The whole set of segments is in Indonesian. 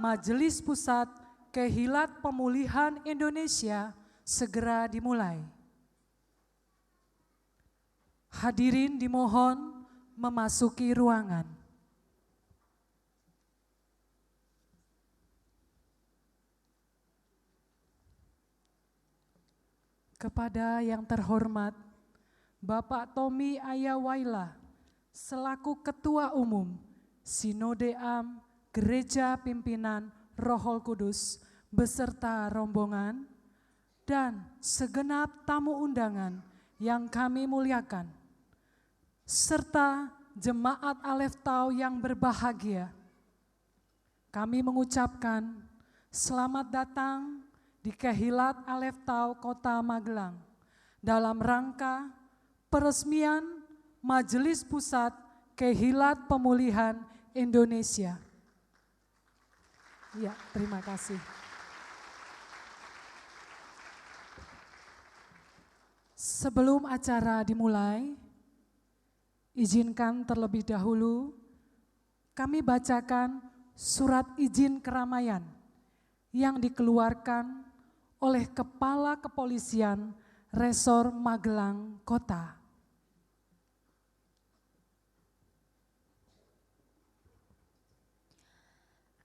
Majelis Pusat Kehilat Pemulihan Indonesia segera dimulai. Hadirin dimohon memasuki ruangan. Kepada yang terhormat Bapak Tommy Ayawaila selaku Ketua Umum Sinode Am Gereja Pimpinan Rohul Kudus beserta rombongan dan segenap tamu undangan yang kami muliakan, serta jemaat Aleph Tau yang berbahagia, kami mengucapkan selamat datang di Kehilat Aleph Tau Kota Magelang dalam rangka peresmian Majelis Pusat Kehilat Pemulihan Indonesia. Ya, terima kasih. Sebelum acara dimulai, izinkan terlebih dahulu kami bacakan surat izin keramaian yang dikeluarkan oleh Kepala Kepolisian Resor Magelang Kota.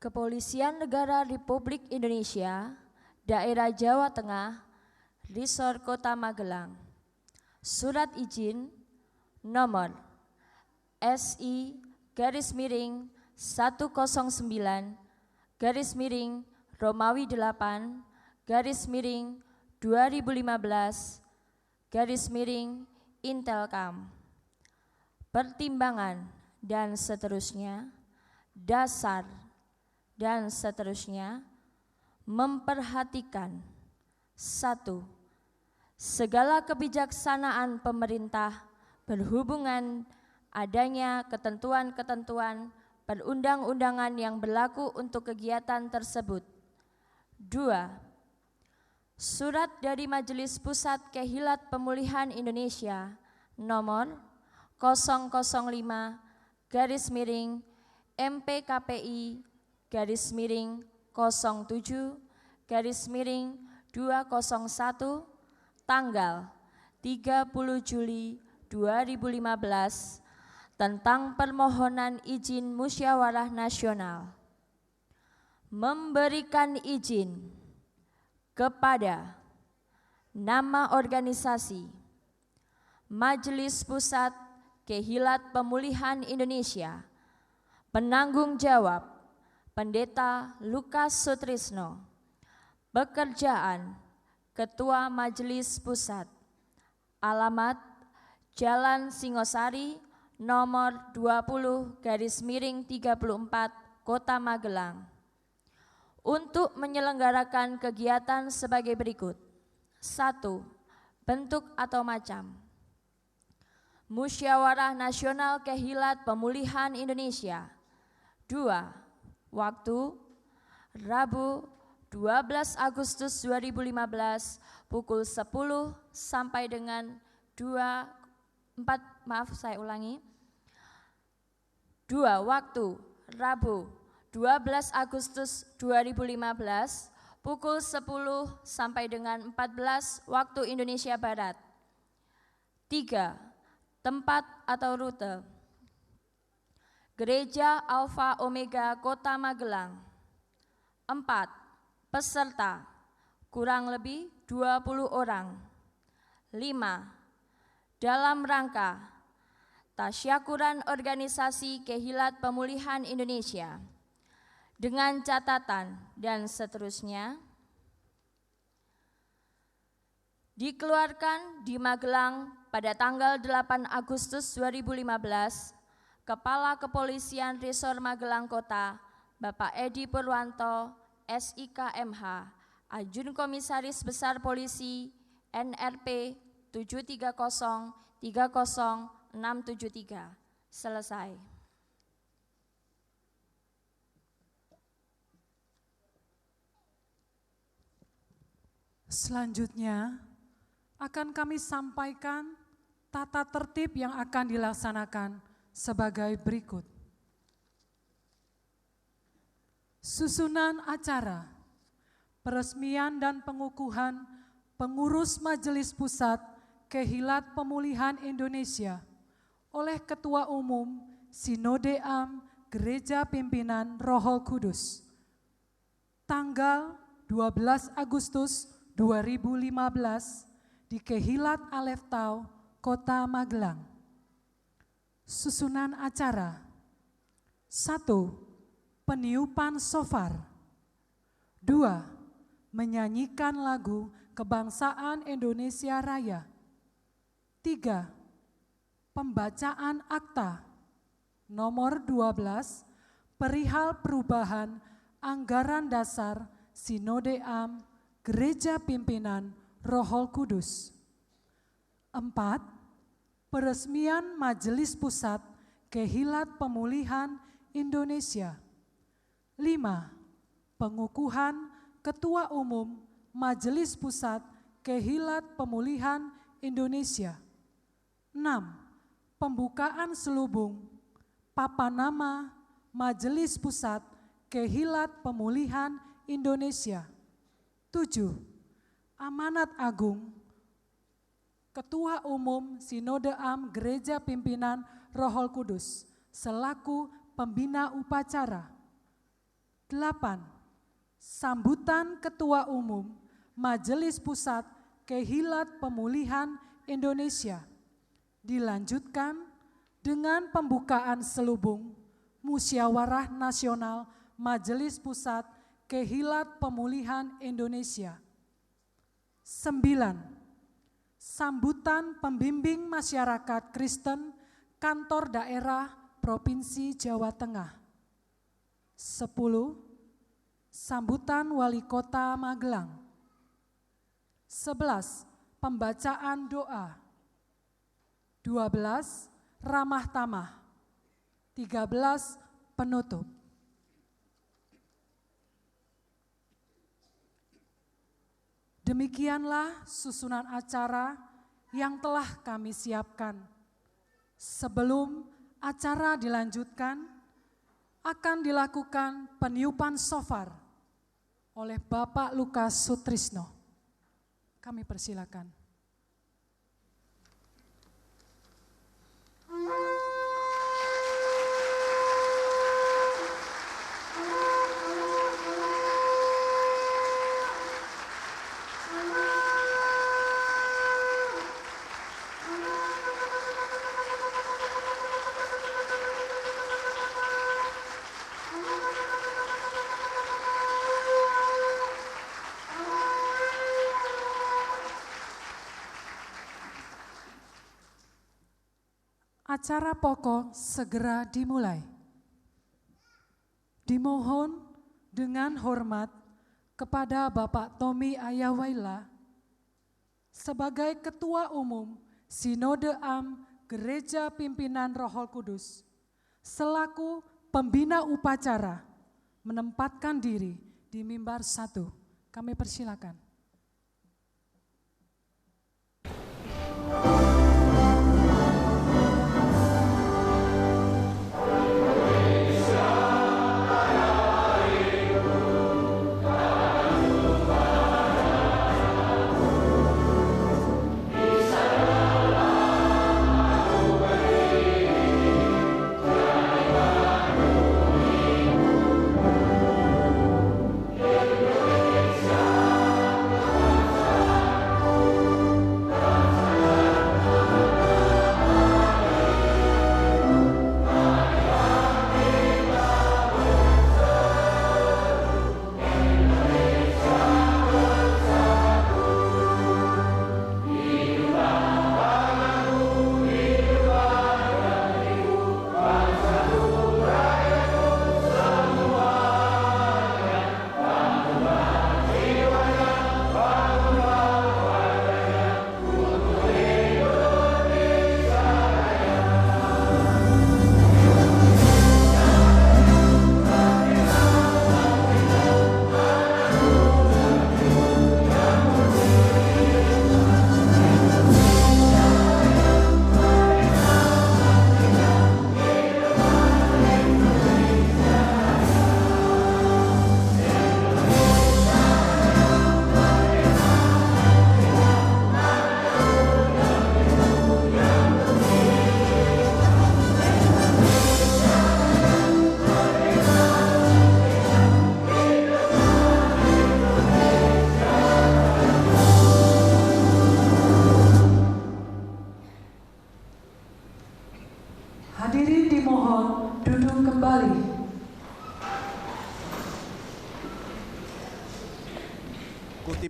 Kepolisian Negara Republik Indonesia, Daerah Jawa Tengah, Resor Kota Magelang. Surat izin nomor SI-Romawi-8/2015/Intelkam. Pertimbangan dan seterusnya, dasar dan seterusnya, memperhatikan: 1. Segala kebijaksanaan pemerintah berhubungan adanya ketentuan-ketentuan perundang-undangan yang berlaku untuk kegiatan tersebut. 2. Surat dari Majelis Pusat Kehilat Pemulihan Indonesia nomor 005-MPKPI-07-201 tanggal 30 Juli 2015 tentang permohonan izin musyawarah nasional memberikan izin kepada nama organisasi Majelis Pusat Kehilat Pemulihan Indonesia, penanggung jawab Pendeta Lukas Sutrisno, pekerjaan Ketua Majelis Pusat, alamat Jalan Singosari nomor 20/34 Kota Magelang, untuk menyelenggarakan kegiatan sebagai berikut. 1. Bentuk atau macam: Musyawarah Nasional Kehilat Pemulihan Indonesia. 2. Waktu: Rabu 12 Agustus 2015 pukul 10 sampai dengan 2. Waktu: Rabu 12 Agustus 2015 pukul 10 sampai dengan 14 waktu Indonesia Barat. 3. Tempat atau rute: Gereja Alfa Omega Kota Magelang. 4. Peserta kurang lebih 20 orang. 5. Dalam rangka tasyakuran Organisasi Kehilat Pemulihan Indonesia dengan catatan dan seterusnya, dikeluarkan di Magelang pada tanggal 8 Agustus 2015, Kepala Kepolisian Resor Magelang Kota, Bapak Edi Purwanto, SIK.MH, Ajun Komisaris Besar Polisi NRP 730300673. Selesai. Selanjutnya akan kami sampaikan tata tertib yang akan dilaksanakan sebagai berikut. Susunan acara: peresmian dan pengukuhan pengurus Majelis Pusat Kehilat Pemulihan Indonesia oleh Ketua Umum Sinode Am Gereja Pimpinan Roh Kudus. Tanggal 12 Agustus 2015 di Kehilat Aleftau, Kota Magelang. Susunan acara: 1. Peniupan shofar. 2. Menyanyikan lagu Kebangsaan Indonesia Raya. 3. Pembacaan akta nomor 12 perihal perubahan anggaran dasar Sinode Am Gereja Pimpinan Roh Kudus. 4. Peresmian Majelis Pusat Kehilat Pemulihan Indonesia. 5. Pengukuhan Ketua Umum Majelis Pusat Kehilat Pemulihan Indonesia. 6. Pembukaan selubung papanama Majelis Pusat Kehilat Pemulihan Indonesia. 7. Amanat Agung Ketua Umum Sinode Am Gereja Pimpinan Roh Kudus selaku pembina upacara. 8. Sambutan Ketua Umum Majelis Pusat Kehilat Pemulihan Indonesia dilanjutkan dengan pembukaan selubung Musyawarah Nasional Majelis Pusat Kehilat Pemulihan Indonesia. 9. Sambutan pembimbing masyarakat Kristen Kantor Daerah Provinsi Jawa Tengah. 10. Sambutan Wali Kota Magelang. 11. Pembacaan doa. 12. Ramah tamah. 13. Penutup. Demikianlah susunan acara yang telah kami siapkan. Sebelum acara dilanjutkan, akan dilakukan peniupan shofar oleh Bapak Lukas Sutrisno. Kami persilakan. Acara pokok segera dimulai. Dimohon dengan hormat kepada Bapak Tommy Ayawaila sebagai Ketua Umum Sinode Am Gereja Pimpinan Roh Kudus selaku pembina upacara menempatkan diri di mimbar 1. Kami persilakan. Indonesia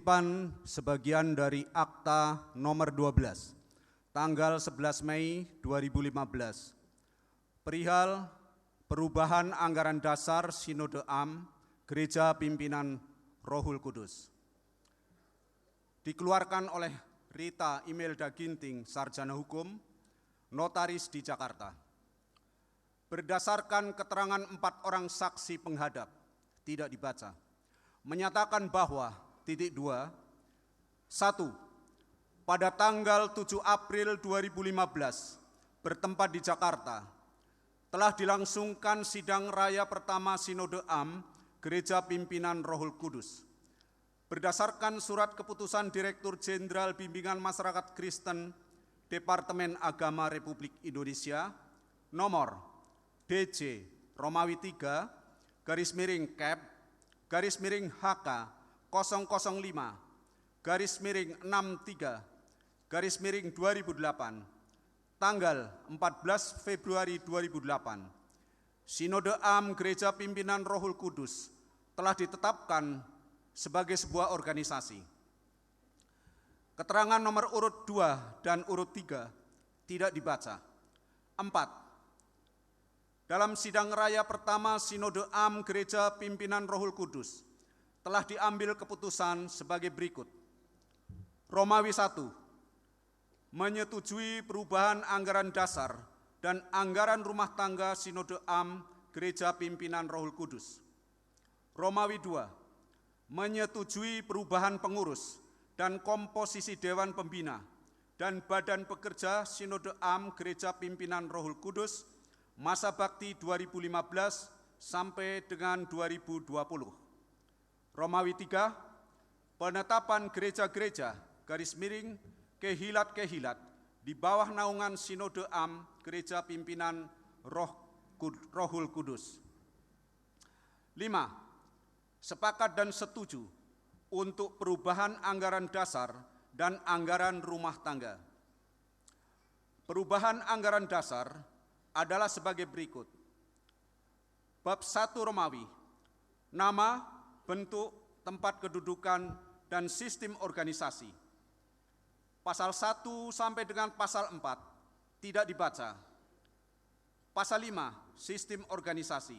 Kutipan sebagian dari Akta nomor 12, tanggal 11 Mei 2015, perihal perubahan anggaran dasar Sinode Am Gereja Pimpinan Rohul Kudus. Dikeluarkan oleh Rita Imelda Ginting, Sarjana Hukum, Notaris di Jakarta. Berdasarkan keterangan 4 orang saksi penghadap, tidak dibaca, menyatakan bahwa 2. 1. Pada tanggal 7 April 2015, bertempat di Jakarta, telah dilangsungkan sidang raya pertama Sinode Am Gereja Pimpinan Rohul Kudus. Berdasarkan surat keputusan Direktur Jenderal Bimbingan Masyarakat Kristen Departemen Agama Republik Indonesia nomor DC Romawi 3 /Cap /HK 005/63/2008 tanggal 14 Februari 2008, Sinode Am Gereja Pimpinan Rohul Kudus telah ditetapkan sebagai sebuah organisasi. Keterangan nomor urut 2 dan urut 3 tidak dibaca. 4. Dalam sidang raya pertama Sinode Am Gereja Pimpinan Rohul Kudus telah diambil keputusan sebagai berikut. Romawi 1. Menyetujui perubahan anggaran dasar dan anggaran rumah tangga Sinode Am Gereja Pimpinan Rohul Kudus. Romawi 2. Menyetujui perubahan pengurus dan komposisi Dewan Pembina dan Badan Pekerja Sinode Am Gereja Pimpinan Rohul Kudus masa bakti 2015 sampai dengan 2020. Romawi 3, penetapan gereja-gereja _kehilat-kehilat di bawah naungan Sinode Am Gereja Pimpinan Rohul Kudus. 5. Sepakat dan setuju untuk perubahan anggaran dasar dan anggaran rumah tangga. Perubahan anggaran dasar adalah sebagai berikut. Bab 1 Romawi, nama, bentuk, tempat kedudukan, dan sistem organisasi. Pasal 1 sampai dengan pasal 4 tidak dibaca. Pasal 5, sistem organisasi.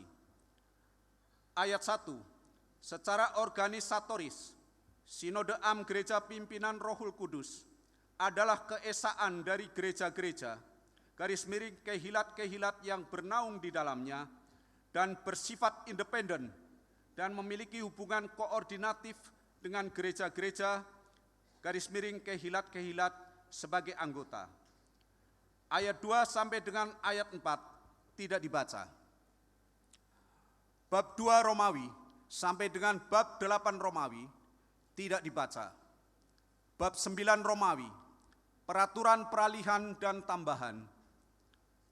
Ayat 1, secara organisatoris, Sinode Am Gereja Pimpinan Rohul Kudus adalah keesaan dari gereja-gereja, _kehilat-kehilat yang bernaung di dalamnya dan bersifat independen dan memiliki hubungan koordinatif dengan gereja-gereja, _kehilat-kehilat sebagai anggota. Ayat 2 sampai dengan ayat 4 tidak dibaca. Bab 2 Romawi sampai dengan bab 8 Romawi tidak dibaca. Bab 9 Romawi, peraturan peralihan dan tambahan.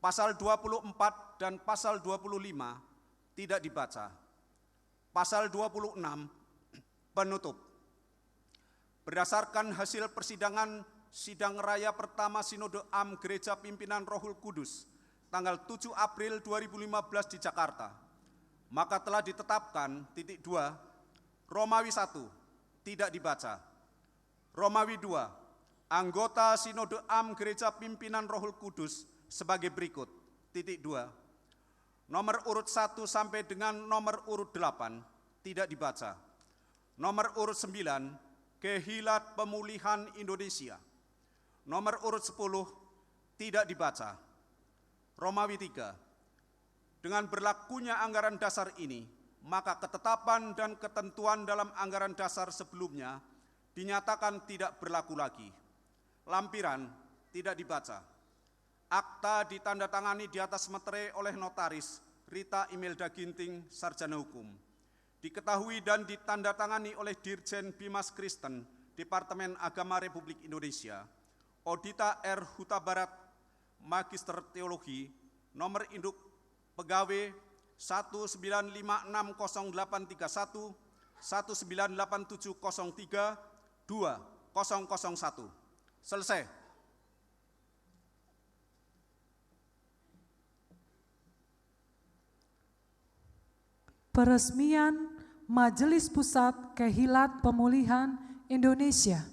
Pasal 24 dan pasal 25 tidak dibaca. Pasal 26, penutup. Berdasarkan hasil persidangan sidang raya pertama Sinode Am Gereja Pimpinan Rohul Kudus tanggal 7 April 2015 di Jakarta, maka telah ditetapkan 2. Romawi 1 tidak dibaca. Romawi 2, anggota Sinode Am Gereja Pimpinan Rohul Kudus sebagai berikut. 2. Nomor urut 1 sampai dengan nomor urut 8 tidak dibaca. Nomor urut 9, Kehilat Pemulihan Indonesia. Nomor urut 10 tidak dibaca. Romawi 3, dengan berlakunya anggaran dasar ini, maka ketetapan dan ketentuan dalam anggaran dasar sebelumnya dinyatakan tidak berlaku lagi. Lampiran tidak dibaca. Akta ditandatangani di atas meterai oleh Notaris Rita Imelda Ginting, Sarjana Hukum. Diketahui dan ditandatangani oleh Dirjen Bimas Kristen Departemen Agama Republik Indonesia, Odita R. Huta Barat, Magister Teologi, nomor induk pegawai 1956081, 1987003, 2001. Selesai. Peresmian Majelis Pusat Kehilat Pemulihan Indonesia.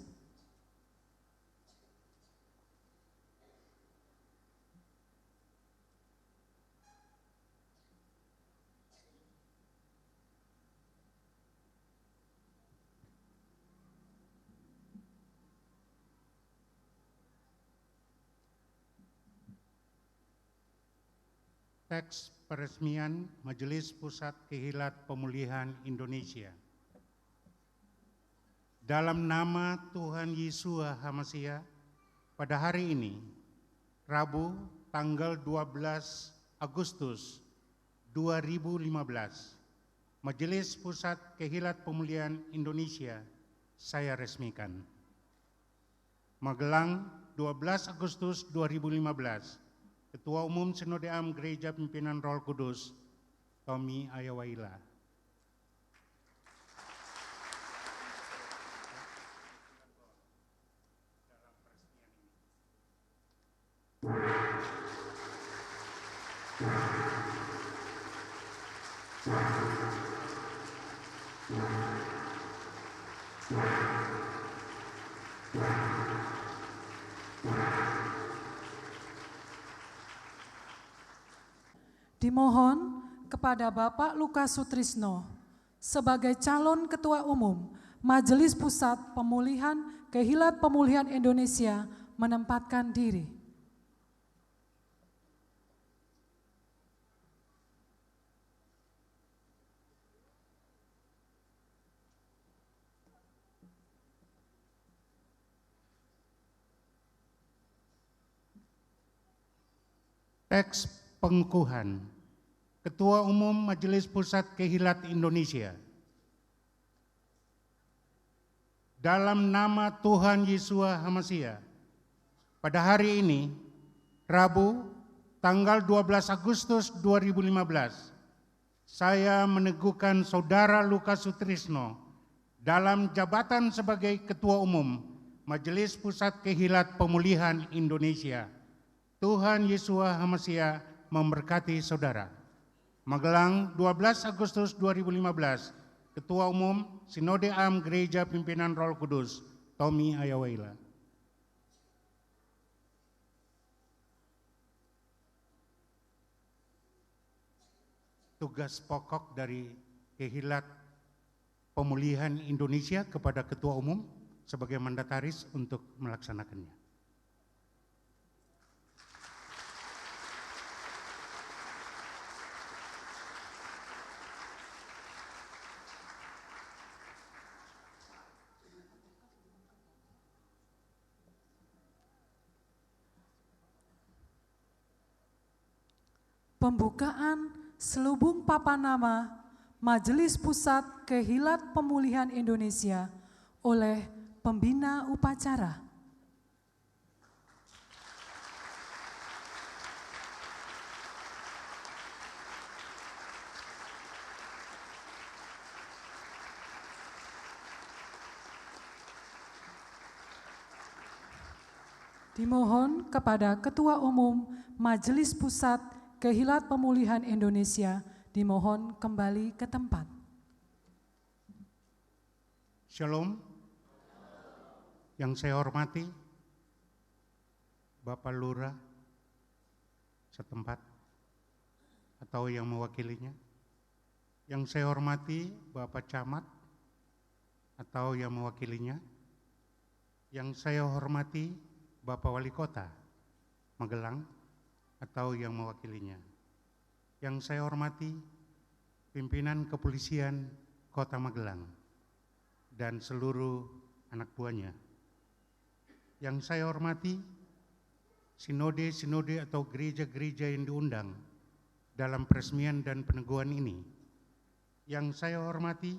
Teks peresmian Majelis Pusat Kehillat Pemulihan Indonesia. Dalam nama Tuhan Yesus HaMasiah, pada hari ini, Rabu tanggal 12 Agustus 2015, Majelis Pusat Kehillat Pemulihan Indonesia saya resmikan. Magelang, 12 Agustus 2015, Ketua Umum Sinode Am Gereja Pimpinan Roh Kudus, Tommy Ayawaila. Dimohon kepada Bapak Lukas Sutrisno sebagai calon Ketua Umum Majelis Pusat Pemulihan Kehillat Pemulihan Indonesia menempatkan diri. Teks pengukuhan Ketua Umum Majelis Pusat Kehillat Indonesia. Dalam nama Tuhan Yesus HaMasiah, pada hari ini, Rabu, tanggal 12 Agustus 2015, saya meneguhkan Saudara Lukas Sutrisno dalam jabatan sebagai Ketua Umum Majelis Pusat Kehillat Pemulihan Indonesia. Tuhan Yesus HaMasiah memberkati saudara. Magelang, 12 Agustus 2015, Ketua Umum Sinode Am Gereja Pimpinan Roh Kudus, Tommy Ayawaila. Tugas pokok dari Kehillat Pemulihan Indonesia kepada Ketua Umum sebagai mandataris untuk melaksanakannya. Pembukaan selubung papan nama Majelis Pusat Kehillat Pemulihan Indonesia oleh Pembina Upacara. Dimohon kepada Ketua Umum Majelis Pusat Kehillat Pemulihan Indonesia, dimohon kembali ke tempat. Shalom. Yang saya hormati Bapak Lurah setempat atau yang mewakilinya. Yang saya hormati Bapak Camat atau yang mewakilinya. Yang saya hormati Bapak Wali Kota Magelang atau yang mewakilinya. Yang saya hormati pimpinan kepolisian Kota Magelang dan seluruh anak buahnya. Yang saya hormati sinode-sinode atau gereja-gereja yang diundang dalam peresmian dan peneguhan ini. Yang saya hormati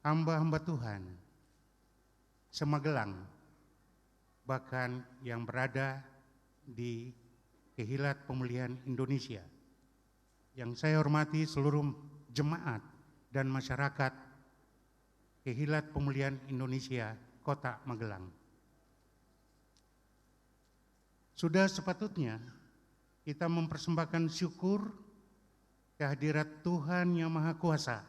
hamba-hamba Tuhan se-Magelang, bahkan yang berada di Kehillat Pemulihan Indonesia. Yang saya hormati seluruh jemaat dan masyarakat Kehillat Pemulihan Indonesia Kota Magelang. Sudah sepatutnya kita mempersembahkan syukur kehadirat Tuhan yang Maha Kuasa.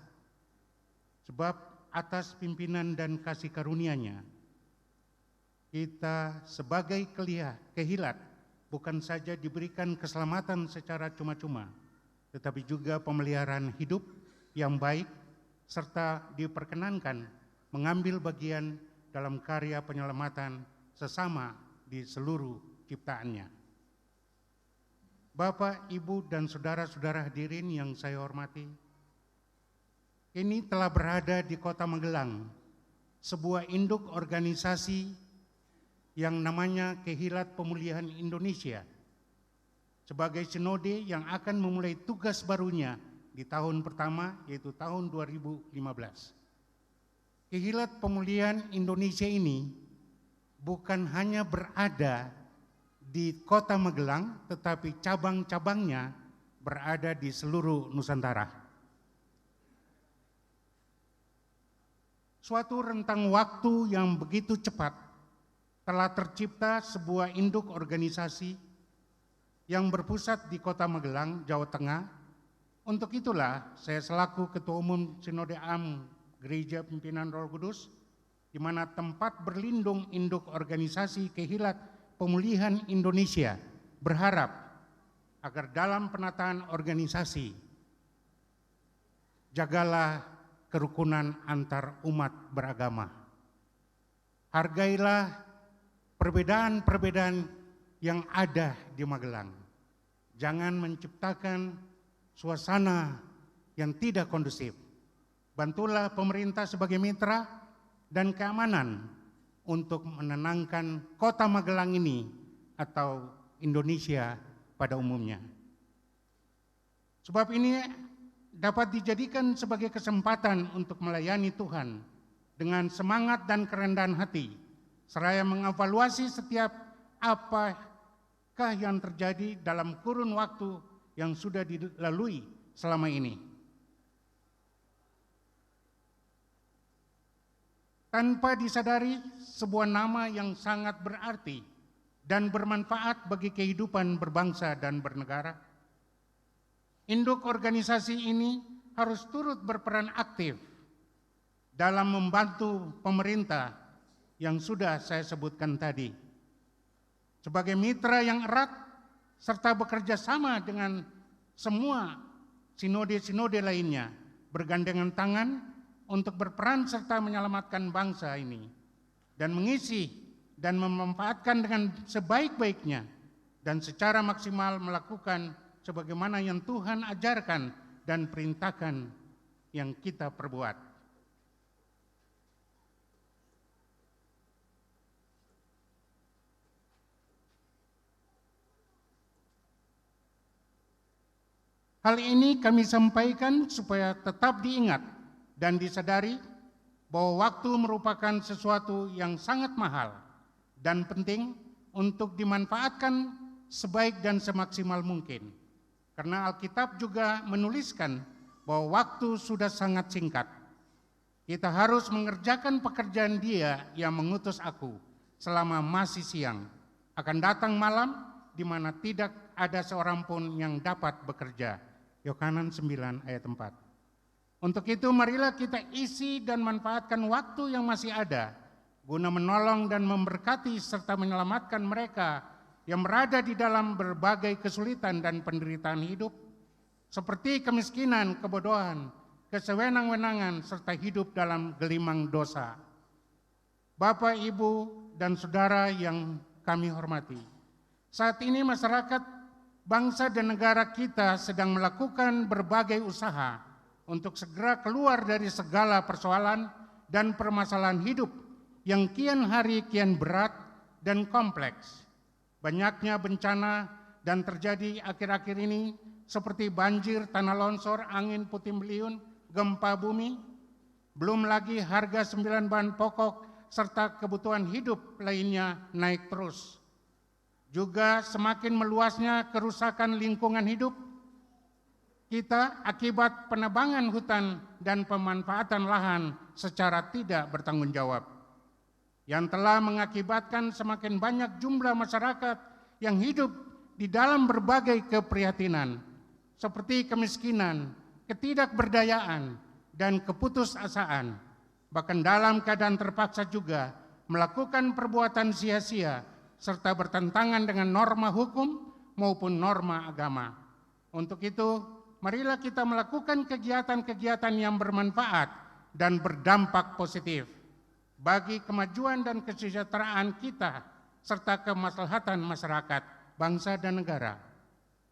Sebab atas pimpinan dan kasih karunia-Nya, kita sebagai kehilat bukan saja diberikan keselamatan secara cuma-cuma, tetapi juga pemeliharaan hidup yang baik, serta diperkenankan mengambil bagian dalam karya penyelamatan sesama di seluruh ciptaannya. Bapak, Ibu, dan saudara-saudara hadirin yang saya hormati, kini telah berada di Kota Magelang, sebuah induk organisasi yang namanya Kehilat Pemulihan Indonesia, sebagai sinode yang akan memulai tugas barunya di tahun pertama, yaitu tahun 2015. Kehilat Pemulihan Indonesia ini bukan hanya berada di Kota Magelang, tetapi cabang-cabangnya berada di seluruh Nusantara. Suatu rentang waktu yang begitu cepat telah tercipta sebuah induk organisasi yang berpusat di Kota Magelang, Jawa Tengah. Untuk itulah saya selaku Ketua Umum Sinode Am Gereja Pimpinan Roh Kudus, di mana tempat berlindung induk organisasi Kehilat Pemulihan Indonesia, berharap agar dalam penataan organisasi jagalah kerukunan antar umat beragama. Hargailah perbedaan-perbedaan yang ada di Magelang. Jangan menciptakan suasana yang tidak kondusif. Bantulah pemerintah sebagai mitra dan keamanan untuk menenangkan Kota Magelang ini atau Indonesia pada umumnya. Sebab ini dapat dijadikan sebagai kesempatan untuk melayani Tuhan dengan semangat dan kerendahan hati, seraya mengevaluasi setiap apakah yang terjadi dalam kurun waktu yang sudah dilalui selama ini. Tanpa disadari, sebuah nama yang sangat berarti dan bermanfaat bagi kehidupan berbangsa dan bernegara. Induk organisasi ini harus turut berperan aktif dalam membantu pemerintah yang sudah saya sebutkan tadi, sebagai mitra yang erat serta bekerja sama dengan semua sinode-sinode lainnya, bergandengan tangan untuk berperan serta menyelamatkan bangsa ini dan mengisi dan memanfaatkan dengan sebaik-baiknya dan secara maksimal melakukan sebagaimana yang Tuhan ajarkan dan perintahkan yang kita perbuat. Hal ini kami sampaikan supaya tetap diingat dan disadari bahwa waktu merupakan sesuatu yang sangat mahal dan penting untuk dimanfaatkan sebaik dan semaksimal mungkin. Karena Alkitab juga menuliskan bahwa waktu sudah sangat singkat. Kita harus mengerjakan pekerjaan Dia yang mengutus aku selama masih siang. Akan datang malam di mana tidak ada seorang pun yang dapat bekerja. Yohanes 9 ayat 4. Untuk itu marilah kita isi dan manfaatkan waktu yang masih ada guna menolong dan memberkati serta menyelamatkan mereka yang berada di dalam berbagai kesulitan dan penderitaan hidup, seperti kemiskinan, kebodohan, kesewenang-wenangan, serta hidup dalam gelimang dosa. Bapak, Ibu, dan saudara yang kami hormati, saat ini masyarakat, bangsa dan negara kita sedang melakukan berbagai usaha untuk segera keluar dari segala persoalan dan permasalahan hidup yang kian hari kian berat dan kompleks. Banyaknya bencana dan terjadi akhir-akhir ini seperti banjir, tanah longsor, angin puting beliung, gempa bumi, belum lagi harga 9 bahan pokok serta kebutuhan hidup lainnya naik terus. Juga semakin meluasnya kerusakan lingkungan hidup kita akibat penebangan hutan dan pemanfaatan lahan secara tidak bertanggung jawab, yang telah mengakibatkan semakin banyak jumlah masyarakat yang hidup di dalam berbagai keprihatinan, seperti kemiskinan, ketidakberdayaan, dan keputusasaan. bahkan dalam keadaan terpaksa juga melakukan perbuatan sia-sia serta bertentangan dengan norma hukum maupun norma agama. Untuk itu, marilah kita melakukan kegiatan-kegiatan yang bermanfaat dan berdampak positif bagi kemajuan dan kesejahteraan kita serta kemaslahatan masyarakat, bangsa dan negara,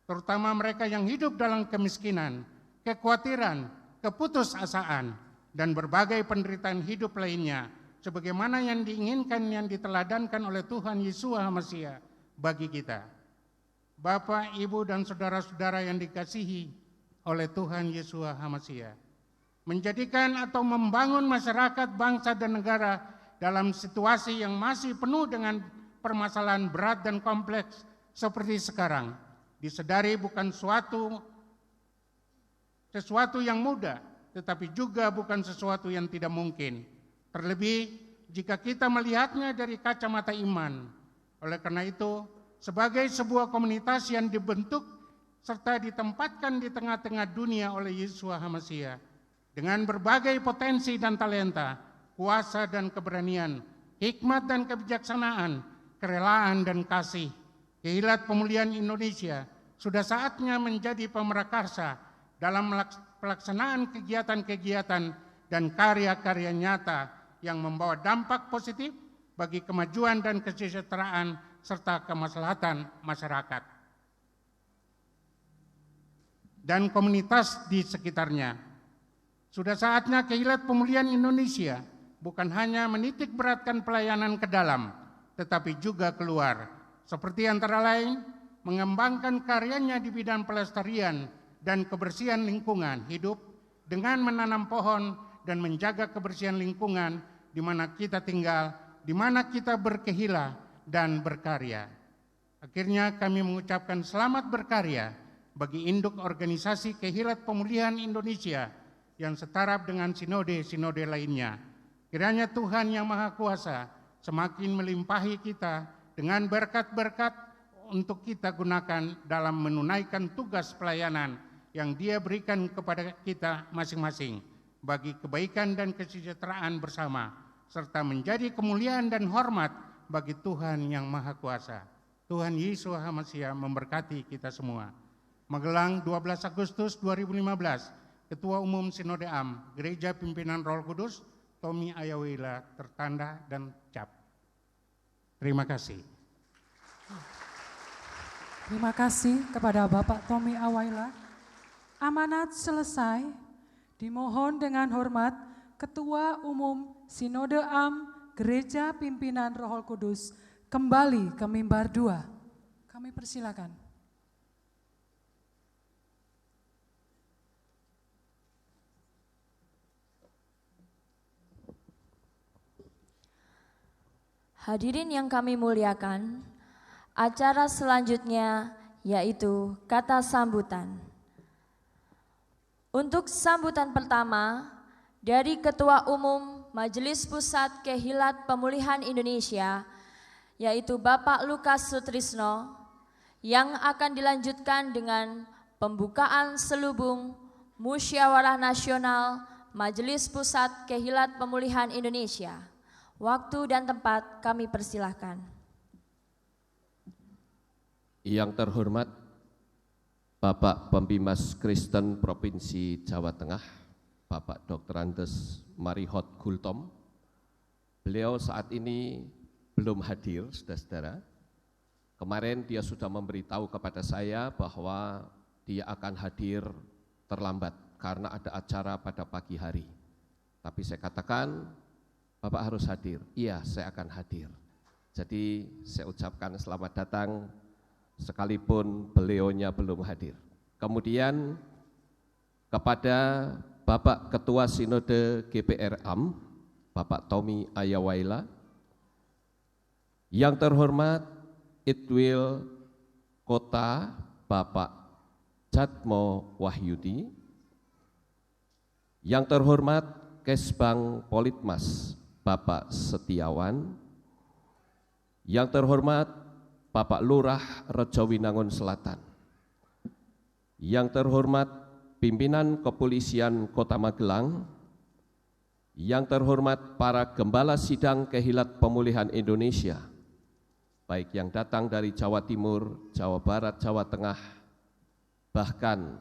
terutama mereka yang hidup dalam kemiskinan, kekhawatiran, keputusasaan, dan berbagai penderitaan hidup lainnya, sebagaimana yang diinginkan, yang diteladankan oleh Tuhan Yesus HaMasiah bagi kita. Bapak, Ibu, dan saudara-saudara yang dikasihi oleh Tuhan Yesus HaMasiah, menjadikan atau membangun masyarakat, bangsa, dan negara dalam situasi yang masih penuh dengan permasalahan berat dan kompleks seperti sekarang, disadari bukan sesuatu yang mudah, tetapi juga bukan sesuatu yang tidak mungkin. Terlebih jika kita melihatnya dari kacamata iman. Oleh karena itu, sebagai sebuah komunitas yang dibentuk serta ditempatkan di tengah-tengah dunia oleh Yesus HaMasiah, dengan berbagai potensi dan talenta, kuasa dan keberanian, hikmat dan kebijaksanaan, kerelaan dan kasih, Kehilat Pemulihan Indonesia sudah saatnya menjadi pemerakarsa dalam pelaksanaan kegiatan-kegiatan dan karya-karya nyata yang membawa dampak positif bagi kemajuan dan kesejahteraan serta kemaslahatan masyarakat dan komunitas di sekitarnya. Sudah saatnya Kehilat Pemulihan Indonesia bukan hanya menitik beratkan pelayanan ke dalam, tetapi juga keluar, seperti antara lain mengembangkan karyanya di bidang pelestarian dan kebersihan lingkungan hidup dengan menanam pohon dan menjaga kebersihan lingkungan di mana kita tinggal, di mana kita berkehilah dan berkarya. Akhirnya kami mengucapkan selamat berkarya bagi induk organisasi Kehilat Pemulihan Indonesia yang setaraf dengan sinode-sinode lainnya. Kiranya Tuhan yang Maha Kuasa semakin melimpahi kita dengan berkat-berkat untuk kita gunakan dalam menunaikan tugas pelayanan yang Dia berikan kepada kita masing-masing bagi kebaikan dan kesejahteraan bersama, serta menjadi kemuliaan dan hormat bagi Tuhan yang Maha Kuasa. Tuhan Yesus HaMasiah memberkati kita semua. Magelang, 12 Agustus 2015, Ketua Umum Sinode Am, Gereja Pimpinan Roh Kudus, Tommy Ayawaila, tertanda dan cap. Terima kasih. Terima kasih kepada Bapak Tommy Ayawaila. Amanat selesai. Dimohon dengan hormat Ketua Umum Sinode Am Gereja Pimpinan Roh Kudus kembali ke mimbar 2. Kami persilakan. Hadirin yang kami muliakan, acara selanjutnya yaitu kata sambutan. Untuk sambutan pertama dari Ketua Umum Majelis Pusat Kehilat Pemulihan Indonesia, yaitu Bapak Lukas Sutrisno, yang akan dilanjutkan dengan pembukaan selubung Musyawarah Nasional Majelis Pusat Kehilat Pemulihan Indonesia. Waktu dan tempat kami persilahkan. Yang terhormat Bapak Pembimas Kristen Provinsi Jawa Tengah, Bapak Dr. Andes Marihot Gultom. Beliau saat ini belum hadir, saudara-saudara. Kemarin dia sudah memberitahu kepada saya bahwa dia akan hadir terlambat karena ada acara pada pagi hari. Tapi saya katakan, Bapak harus hadir. Iya, saya akan hadir. Jadi saya ucapkan selamat datang sekalipun beliaunya belum hadir. Kemudian kepada Bapak Ketua Sinode GPR AM, Bapak Tommy Ayawaila. Yang terhormat Itwil Kota, Bapak Jatmo Wahyudi. Yang terhormat Kesbang Politmas, Bapak Setiawan. Yang terhormat Bapak Lurah Rejowinangun Selatan. Yang terhormat Pimpinan Kepolisian Kota Magelang, Yang terhormat para Gembala Sidang Kehilat Pemulihan Indonesia, baik yang datang dari Jawa Timur, Jawa Barat, Jawa Tengah, bahkan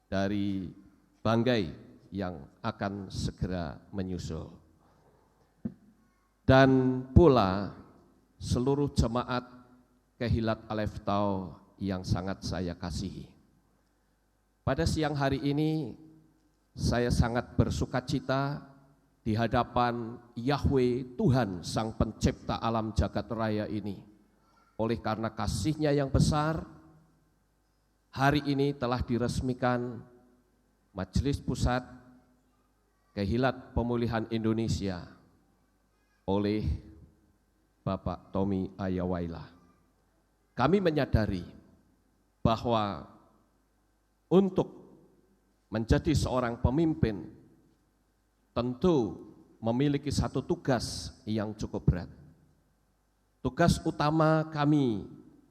dari Banggai yang akan segera menyusul. Dan pula seluruh jemaat Kehilat Alef Tau yang sangat saya kasihi. Pada siang hari ini saya sangat bersukacita di hadapan Yahweh Tuhan Sang Pencipta alam jagat raya ini. Oleh karena kasih-Nya yang besar, hari ini telah diresmikan Majelis Pusat Kehilat Pemulihan Indonesia oleh Bapak Tommy Ayawaila. Kami menyadari bahwa untuk menjadi seorang pemimpin tentu memiliki satu tugas yang cukup berat. Tugas utama kami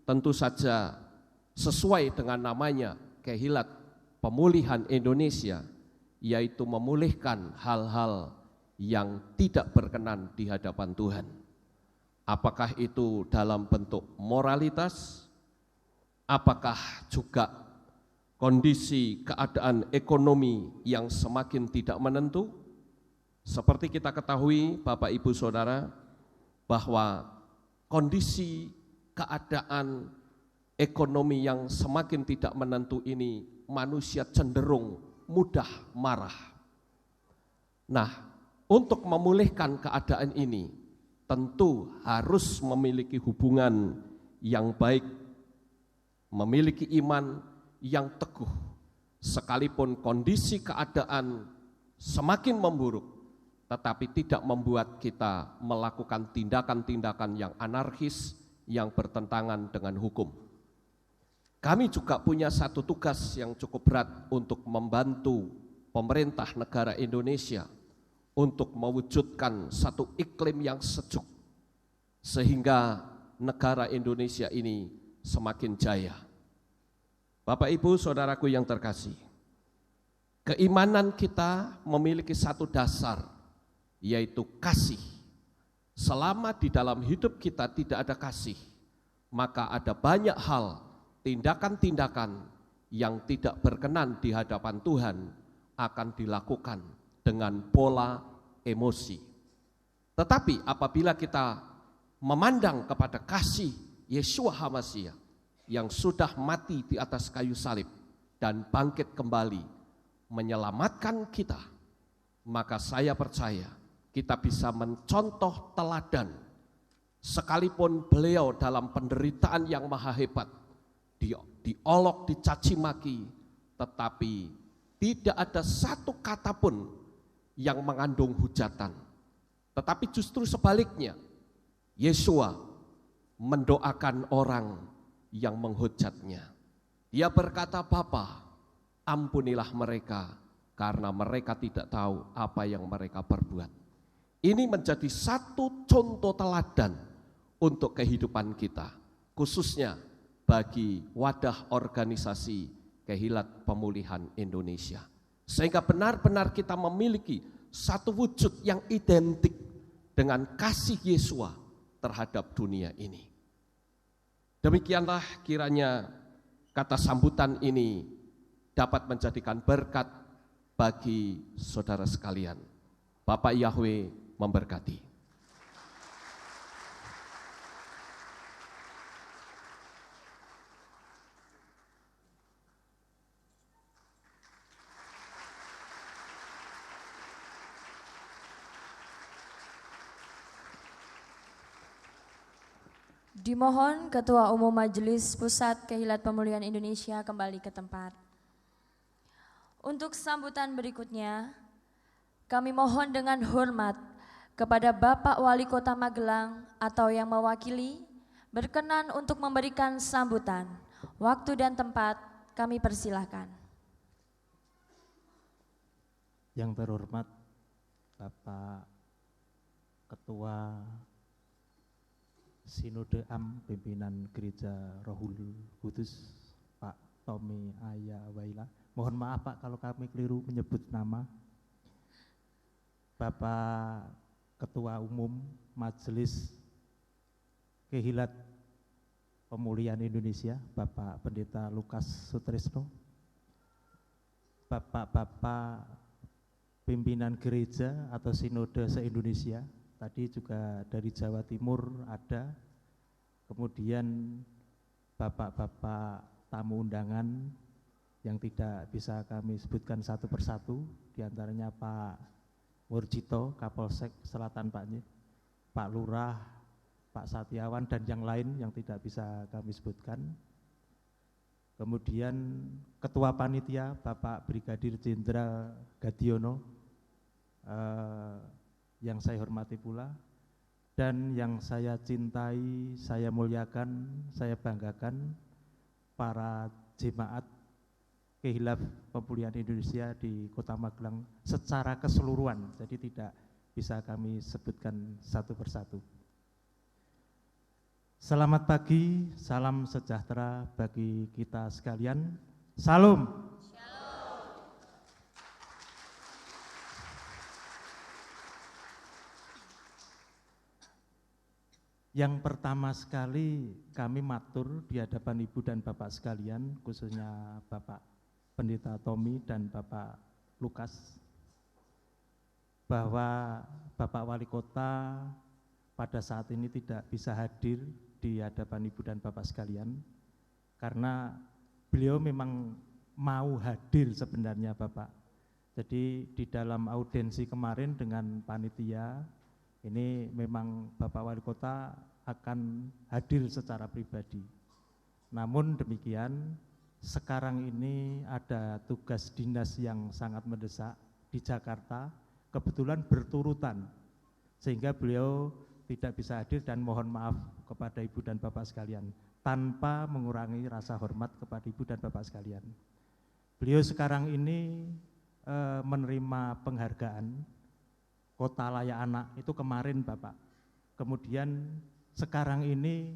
tentu saja sesuai dengan namanya Kehilat Pemulihan Indonesia, yaitu memulihkan hal-hal yang tidak berkenan di hadapan Tuhan. Apakah itu dalam bentuk moralitas, apakah juga kondisi keadaan ekonomi yang semakin tidak menentu. Seperti kita ketahui Bapak Ibu Saudara, bahwa kondisi keadaan ekonomi yang semakin tidak menentu ini, manusia cenderung mudah marah. Nah, untuk memulihkan keadaan ini tentu harus memiliki hubungan yang baik, memiliki iman yang teguh, sekalipun kondisi keadaan semakin memburuk, tetapi tidak membuat kita melakukan tindakan-tindakan yang anarkis, yang bertentangan dengan hukum. Kami juga punya satu tugas yang cukup berat untuk membantu pemerintah negara Indonesia untuk mewujudkan satu iklim yang sejuk, sehingga negara Indonesia ini semakin jaya. Bapak Ibu Saudaraku yang terkasih, keimanan kita memiliki satu dasar, yaitu kasih. Selama di dalam hidup kita tidak ada kasih, maka ada banyak hal, tindakan-tindakan yang tidak berkenan di hadapan Tuhan akan dilakukan dengan pola emosi. Tetapi apabila kita memandang kepada kasih Yeshua HaMashiach yang sudah mati di atas kayu salib dan bangkit kembali menyelamatkan kita, maka saya percaya kita bisa mencontoh teladan, sekalipun beliau dalam penderitaan yang maha hebat, diolok, dicaci maki, tetapi tidak ada satu kata pun yang mengandung hujatan. Tetapi justru sebaliknya, Yeshua mendoakan orang yang menghujatnya. Dia berkata, Bapa, ampunilah mereka karena mereka tidak tahu apa yang mereka perbuat. Ini menjadi satu contoh teladan untuk kehidupan kita, khususnya bagi wadah organisasi Kehilat Pemulihan Indonesia. Sehingga benar-benar kita memiliki satu wujud yang identik dengan kasih Yeshua terhadap dunia ini. Demikianlah kiranya kata sambutan ini dapat menjadikan berkat bagi saudara sekalian. Bapak Yahweh memberkati. Dimohon Ketua Umum Majelis Pusat Kehilat Pemulihan Indonesia kembali ke tempat. Untuk sambutan berikutnya, kami mohon dengan hormat kepada Bapak Wali Kota Magelang atau yang mewakili berkenan untuk memberikan sambutan. Waktu dan tempat kami persilahkan. Yang terhormat Bapak Ketua Sinode Am Pimpinan Gereja Rohul Kudus, Pak Tommy Ayawaila. Mohon maaf Pak kalau kami keliru menyebut nama. Bapak Ketua Umum Majelis Kehilat Pemulihan Indonesia, Bapak Pendeta Lukas Sutrisno, Bapak-bapak pimpinan gereja atau sinode se-Indonesia, tadi juga dari Jawa Timur ada, kemudian bapak-bapak tamu undangan yang tidak bisa kami sebutkan satu persatu, diantaranya Pak Murjito, Kapolsek Selatan Pak Lurah, Pak Satiawan, dan yang lain yang tidak bisa kami sebutkan. Kemudian Ketua Panitia Bapak Brigadir Jenderal Gadiono, yang saya hormati pula, dan yang saya cintai, saya muliakan, saya banggakan, para jemaat Kehilaf Pemulihan Indonesia di Kota Magelang secara keseluruhan, jadi tidak bisa kami sebutkan satu persatu. Selamat pagi, salam sejahtera bagi kita sekalian. Salam. Yang pertama sekali kami matur di hadapan Ibu dan Bapak sekalian, khususnya Bapak Pendeta Tommy dan Bapak Lukas, bahwa Bapak Wali Kota pada saat ini tidak bisa hadir di hadapan Ibu dan Bapak sekalian, karena beliau memang mau hadir sebenarnya Bapak. Jadi di dalam audiensi kemarin dengan panitia, ini memang Bapak Wali Kota akan hadir secara pribadi. Namun demikian, sekarang ini ada tugas dinas yang sangat mendesak di Jakarta, kebetulan berturutan, sehingga beliau tidak bisa hadir, dan mohon maaf kepada Ibu dan Bapak sekalian, tanpa mengurangi rasa hormat kepada Ibu dan Bapak sekalian. Beliau sekarang ini menerima penghargaan Kota Layak Anak, itu kemarin Bapak. Kemudian sekarang ini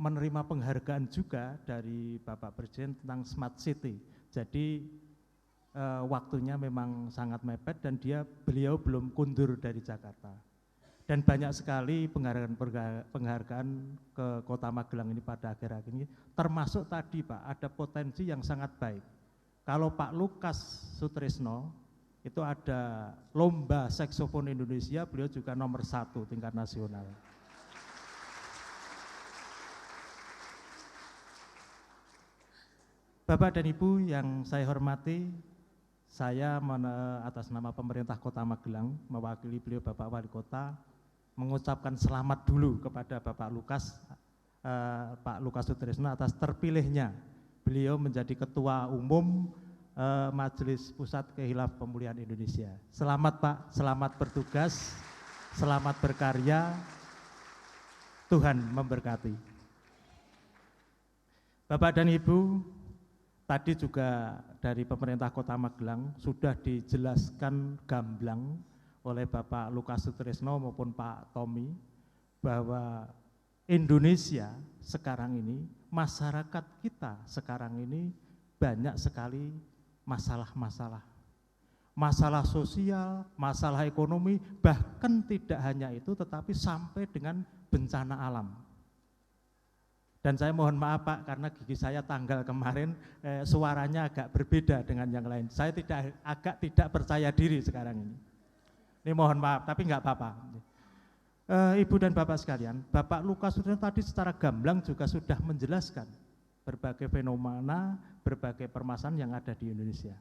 menerima penghargaan juga dari Bapak Presiden tentang Smart City. Jadi waktunya memang sangat mepet dan beliau belum kundur dari Jakarta. Dan banyak sekali penghargaan ke Kota Magelang ini pada akhir-akhir ini, termasuk tadi Pak, ada potensi yang sangat baik. Kalau Pak Lukas Sutrisno, itu ada lomba saksofon Indonesia, beliau juga nomor 1 tingkat nasional. Bapak dan Ibu yang saya hormati, saya atas nama pemerintah Kota Magelang, mewakili beliau Bapak Wali Kota, mengucapkan selamat dulu kepada Bapak Lukas, Pak Lukas Sutrisno atas terpilihnya beliau menjadi Ketua Umum Majelis Pusat Kehilaf Pemulihan Indonesia. Selamat Pak, selamat bertugas, selamat berkarya, Tuhan memberkati. Bapak dan Ibu, tadi juga dari pemerintah Kota Magelang sudah dijelaskan gamblang oleh Bapak Lukas Sutrisno maupun Pak Tommy, bahwa Indonesia sekarang ini, masyarakat kita sekarang ini banyak sekali masalah-masalah. Masalah sosial, masalah ekonomi, bahkan tidak hanya itu tetapi sampai dengan bencana alam. Dan saya mohon maaf Pak, karena gigi saya tanggal kemarin suaranya agak berbeda dengan yang lain. Saya agak tidak percaya diri sekarang ini. Ini mohon maaf, tapi enggak apa-apa. Ibu dan Bapak sekalian, Bapak Lukas Sutrisno tadi secara gamblang juga sudah menjelaskan berbagai fenomena, berbagai permasalahan yang ada di Indonesia.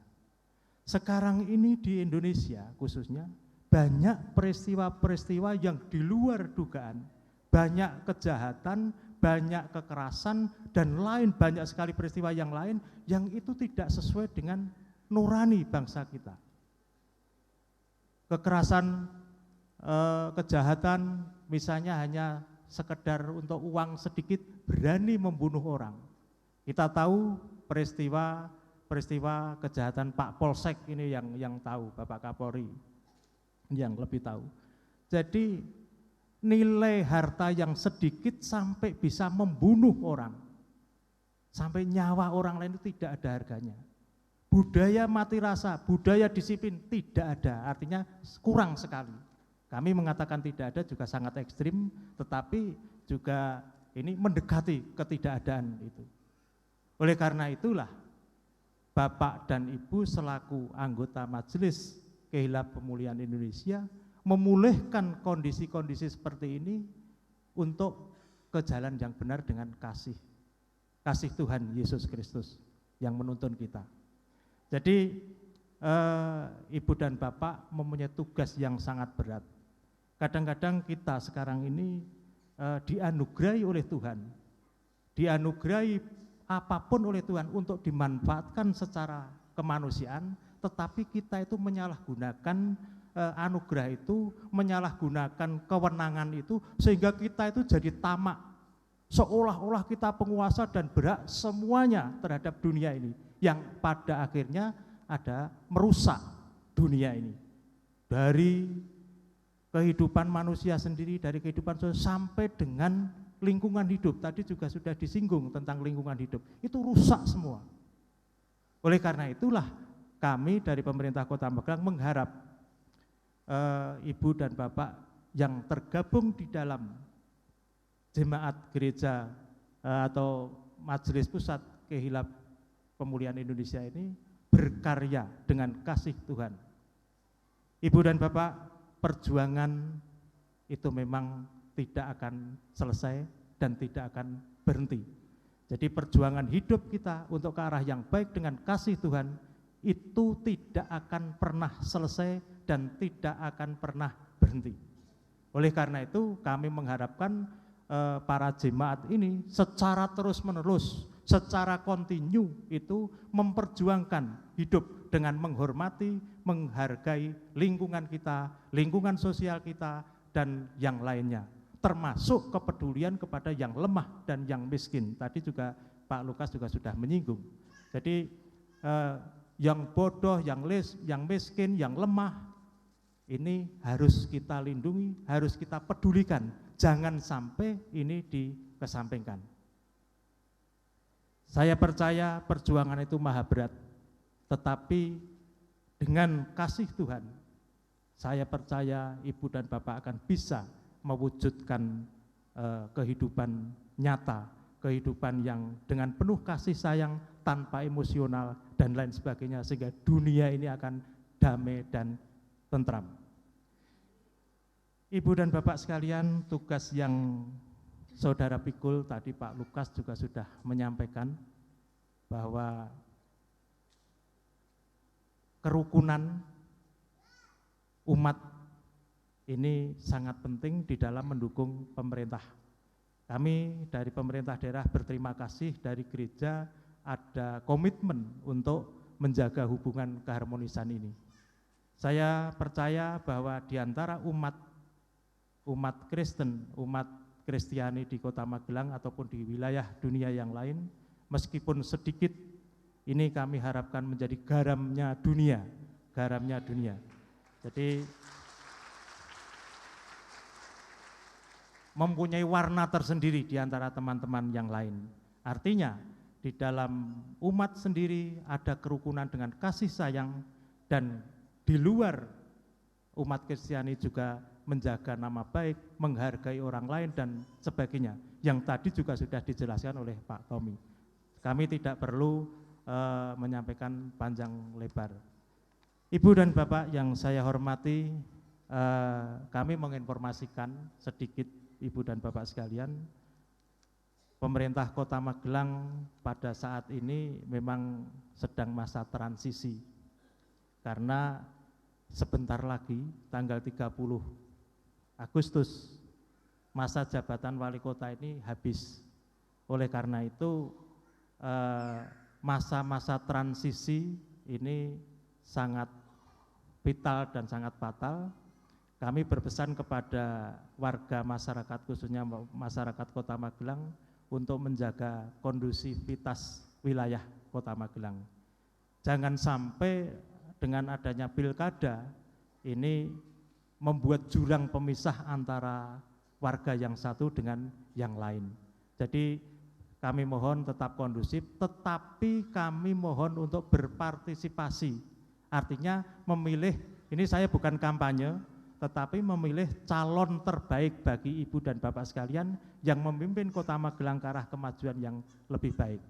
Sekarang ini di Indonesia khususnya banyak peristiwa-peristiwa yang di luar dugaan, banyak kejahatan, banyak kekerasan, dan lain banyak sekali peristiwa yang lain yang itu tidak sesuai dengan nurani bangsa kita. Kekerasan, kejahatan, misalnya hanya sekedar untuk uang sedikit berani membunuh orang. Kita tahu peristiwa kejahatan Pak Polsek ini yang tahu, Bapak Kapolri yang lebih tahu. Jadi nilai harta yang sedikit sampai bisa membunuh orang, sampai nyawa orang lain itu tidak ada harganya. budaya mati rasa, budaya disiplin tidak ada, artinya kurang sekali. Kami mengatakan tidak ada juga sangat ekstrim, tetapi juga ini mendekati ketidakadaan itu. Oleh karena itulah Bapak dan Ibu selaku anggota Majelis Kehilaf Pemulihan Indonesia memulihkan kondisi-kondisi seperti ini untuk ke jalan yang benar dengan kasih Tuhan Yesus Kristus yang menuntun kita. Jadi Ibu dan Bapak mempunyai tugas yang sangat berat. Kadang-kadang kita sekarang ini dianugerahi oleh Tuhan, dianugerahi apapun oleh Tuhan untuk dimanfaatkan secara kemanusiaan, tetapi kita itu menyalahgunakan anugerah itu, menyalahgunakan kewenangan itu, sehingga kita itu jadi tamak, seolah-olah kita penguasa dan berhak semuanya terhadap dunia ini, yang pada akhirnya ada merusak dunia ini. Dari kehidupan manusia sendiri, dari kehidupan sosial sampai dengan lingkungan hidup. Tadi juga sudah disinggung tentang lingkungan hidup. Itu rusak semua. Oleh karena itulah kami dari pemerintah Kota Magelang mengharap Ibu dan Bapak yang tergabung di dalam jemaat gereja atau Majelis Pusat Kehilaf Pemulihan Indonesia ini berkarya dengan kasih Tuhan. Ibu dan Bapak, perjuangan itu memang tidak akan selesai dan tidak akan berhenti. Jadi perjuangan hidup kita untuk ke arah yang baik dengan kasih Tuhan itu tidak akan pernah selesai dan tidak akan pernah berhenti. Oleh karena itu kami mengharapkan para jemaat ini secara terus-menerus, secara kontinu itu memperjuangkan hidup dengan menghormati, menghargai lingkungan kita, lingkungan sosial kita, dan yang lainnya, termasuk kepedulian kepada yang lemah dan yang miskin. Tadi juga Pak Lukas juga sudah menyinggung. Jadi yang bodoh, yang miskin, yang lemah, ini harus kita lindungi, harus kita pedulikan. Jangan sampai ini dikesampingkan. Saya percaya perjuangan itu maha berat, tetapi dengan kasih Tuhan, saya percaya Ibu dan Bapak akan bisa mewujudkan kehidupan nyata, kehidupan yang dengan penuh kasih sayang, tanpa emosional dan lain sebagainya, sehingga dunia ini akan damai dan tentram. Ibu dan Bapak sekalian, tugas yang Saudara pikul tadi Pak Lukas juga sudah menyampaikan bahwa kerukunan umat ini sangat penting di dalam mendukung pemerintah. Kami dari pemerintah daerah berterima kasih, dari gereja ada komitmen untuk menjaga hubungan keharmonisan ini. Saya percaya bahwa di antara umat Kristen, umat Kristiani di Kota Magelang ataupun di wilayah dunia yang lain, meskipun sedikit, ini kami harapkan menjadi garamnya dunia. Jadi mempunyai warna tersendiri di antara teman-teman yang lain. Artinya di dalam umat sendiri ada kerukunan dengan kasih sayang, dan di luar umat Kristiani juga menjaga nama baik, menghargai orang lain dan sebagainya, yang tadi juga sudah dijelaskan oleh Pak Tommy. Kami tidak perlu menyampaikan panjang lebar. Ibu dan Bapak yang saya hormati, kami menginformasikan sedikit Ibu dan Bapak sekalian, pemerintah Kota Magelang pada saat ini memang sedang masa transisi, karena sebentar lagi tanggal 30 Agustus masa jabatan wali kota ini habis. Oleh karena itu masa-masa transisi ini sangat vital dan sangat fatal. Kami berpesan kepada warga masyarakat, khususnya masyarakat Kota Magelang, untuk menjaga kondusivitas wilayah Kota Magelang. Jangan sampai dengan adanya pilkada ini membuat jurang pemisah antara warga yang satu dengan yang lain. Jadi kami mohon tetap kondusif, tetapi kami mohon untuk berpartisipasi. Artinya memilih, ini saya bukan kampanye, tetapi memilih calon terbaik bagi Ibu dan Bapak sekalian yang memimpin Kota Magelang ke arah kemajuan yang lebih baik.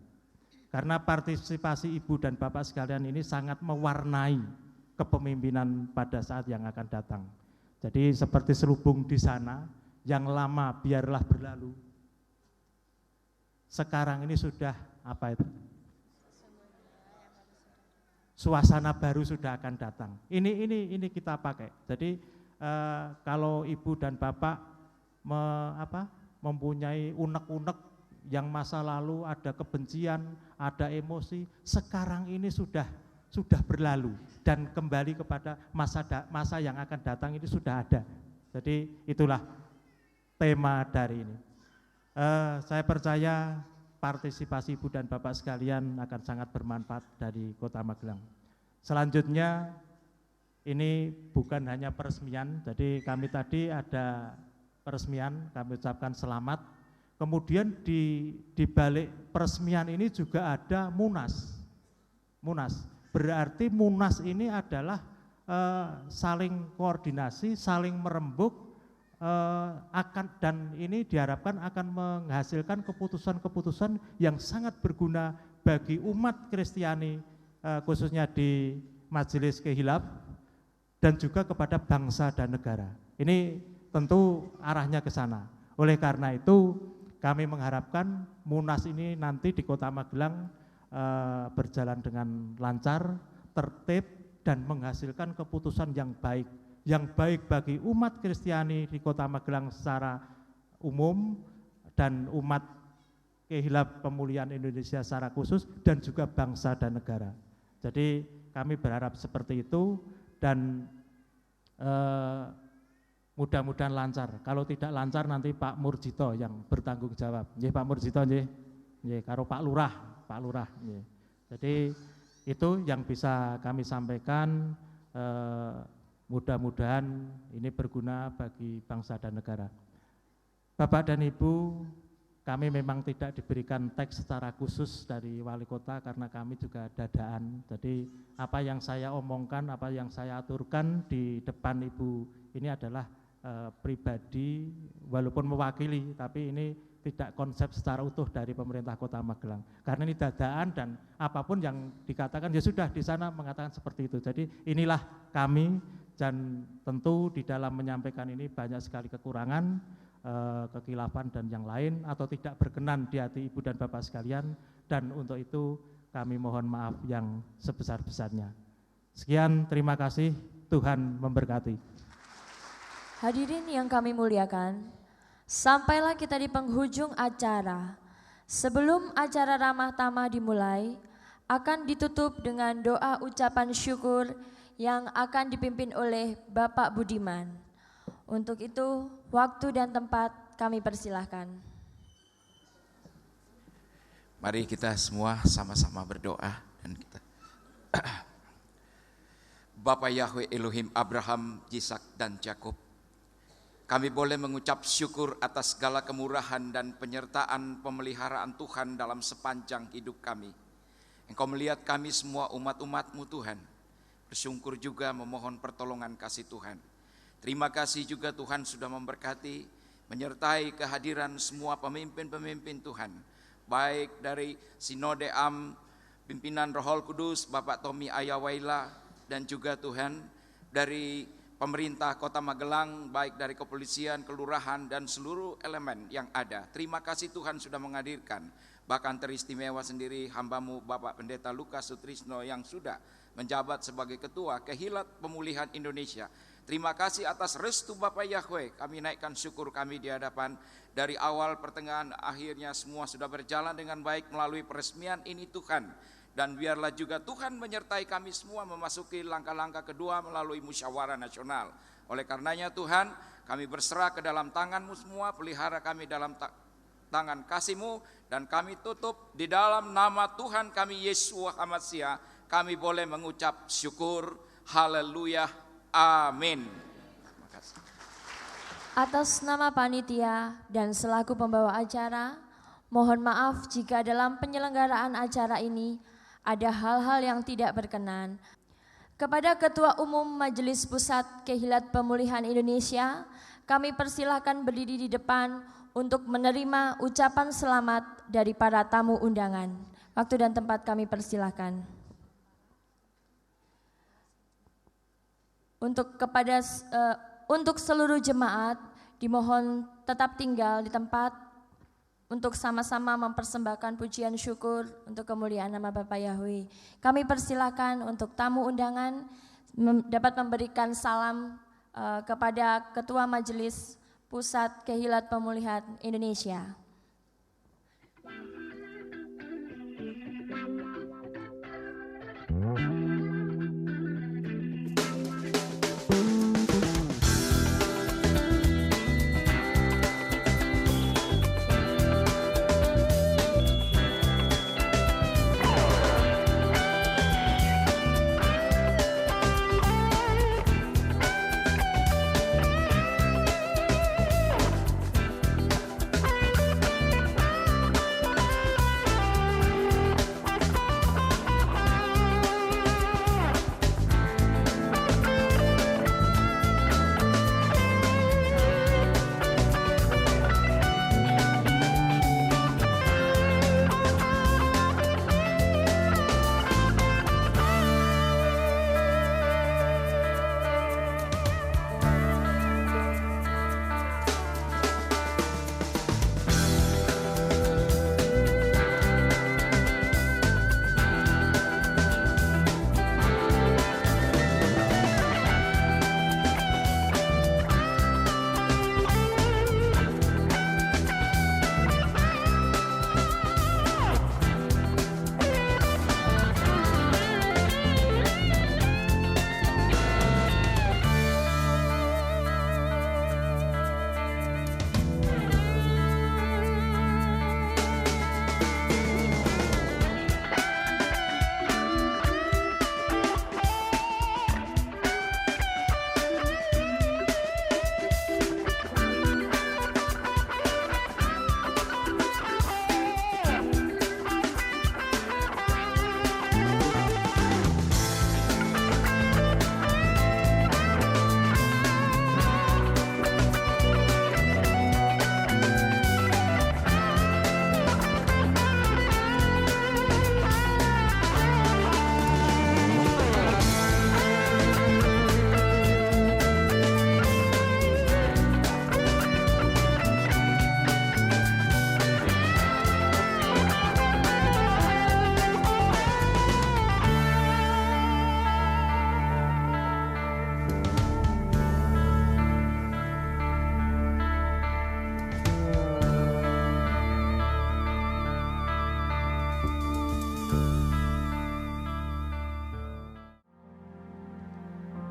Karena partisipasi Ibu dan Bapak sekalian ini sangat mewarnai kepemimpinan pada saat yang akan datang. Jadi seperti selubung di sana, yang lama biarlah berlalu. Sekarang ini sudah apa itu? Suasana baru sudah akan datang. Ini kita pakai. Jadi kalau Ibu dan Bapak mempunyai unek-unek yang masa lalu, ada kebencian, ada emosi, sekarang ini sudah berlalu dan kembali kepada masa yang akan datang ini sudah ada. Jadi itulah tema dari ini. Saya percaya partisipasi Ibu dan Bapak sekalian akan sangat bermanfaat dari Kota Magelang. Selanjutnya ini bukan hanya peresmian, jadi kami tadi ada peresmian, kami ucapkan selamat. Kemudian di balik peresmian ini juga ada Munas. Berarti Munas ini adalah saling koordinasi, saling merembuk, dan ini diharapkan akan menghasilkan keputusan-keputusan yang sangat berguna bagi umat Kristiani, khususnya di Majelis Kehilaf, dan juga kepada bangsa dan negara. Ini tentu arahnya ke sana. Oleh karena itu kami mengharapkan Munas ini nanti di Kota Magelang berjalan dengan lancar, tertib, dan menghasilkan keputusan yang baik bagi umat Kristiani di Kota Magelang secara umum dan umat Kehilaf Pemulihan Indonesia secara khusus, dan juga bangsa dan negara. Jadi kami berharap seperti itu, dan mudah-mudahan lancar. Kalau tidak lancar nanti Pak Murjito yang bertanggung jawab. Nggih Pak Murjito nggih. Nggih karo Pak Lurah nggih. Jadi itu yang bisa kami sampaikan, mudah-mudahan ini berguna bagi bangsa dan negara. Bapak dan Ibu, kami memang tidak diberikan teks secara khusus dari wali kota karena kami juga dadaan. Jadi apa yang saya omongkan, apa yang saya aturkan di depan Ibu ini adalah pribadi, walaupun mewakili, tapi ini tidak konsep secara utuh dari pemerintah Kota Magelang. Karena ini dadaan, dan apapun yang dikatakan ya sudah di sana mengatakan seperti itu. Jadi inilah kami, dan tentu di dalam menyampaikan ini banyak sekali kekurangan, kekilafan dan yang lain, atau tidak berkenan di hati Ibu dan Bapak sekalian, dan untuk itu kami mohon maaf yang sebesar-besarnya. Sekian, terima kasih, Tuhan memberkati. Hadirin yang kami muliakan, sampailah kita di penghujung acara. Sebelum acara ramah tamah dimulai, akan ditutup dengan doa ucapan syukur yang akan dipimpin oleh Bapak Budiman. Untuk itu, waktu dan tempat kami persilahkan. Mari kita semua sama-sama berdoa dan kita. Bapa Yahweh Elohim Abraham, Ishak dan Yakub, kami boleh mengucap syukur atas segala kemurahan dan penyertaan pemeliharaan Tuhan dalam sepanjang hidup kami. Engkau melihat kami semua umat-umat-Mu Tuhan, bersyukur juga memohon pertolongan kasih Tuhan. Terima kasih juga Tuhan sudah memberkati, menyertai kehadiran semua pemimpin-pemimpin Tuhan, baik dari Sinode Am, pimpinan Rohul Kudus, Bapak Tommy Ayawaila, dan juga Tuhan dari pemerintah Kota Magelang, baik dari kepolisian, kelurahan, dan seluruh elemen yang ada. Terima kasih Tuhan sudah menghadirkan, bahkan teristimewa sendiri hamba-Mu Bapak Pendeta Lukas Sutrisno yang sudah menjabat sebagai Ketua Kehilaf Pemulihan Indonesia. Terima kasih atas restu Bapak Yahweh, kami naikkan syukur kami di hadapan dari awal pertengahan akhirnya semua sudah berjalan dengan baik melalui peresmian ini Tuhan. Dan biarlah juga Tuhan menyertai kami semua memasuki langkah-langkah kedua melalui musyawarah nasional. Oleh karenanya Tuhan, kami berserah ke dalam tangan-Mu semua, pelihara kami dalam tangan kasih-Mu, dan kami tutup di dalam nama Tuhan kami Yeshua HaMashiach, kami boleh mengucap syukur, haleluya. Amin. Atas nama panitia dan selaku pembawa acara, Mohon maaf jika dalam penyelenggaraan acara ini ada hal-hal yang tidak berkenan. Kepada Ketua Umum Majelis Pusat Kehilat Pemulihan Indonesia, kami persilahkan berdiri di depan untuk menerima ucapan selamat dari para tamu undangan. Waktu dan tempat kami persilahkan. Untuk seluruh jemaat dimohon tetap tinggal di tempat untuk sama-sama mempersembahkan pujian syukur untuk kemuliaan nama Bapa Yahweh. Kami persilahkan untuk tamu undangan dapat memberikan salam kepada Ketua Majelis Pusat Kehilat Pemulihan Indonesia.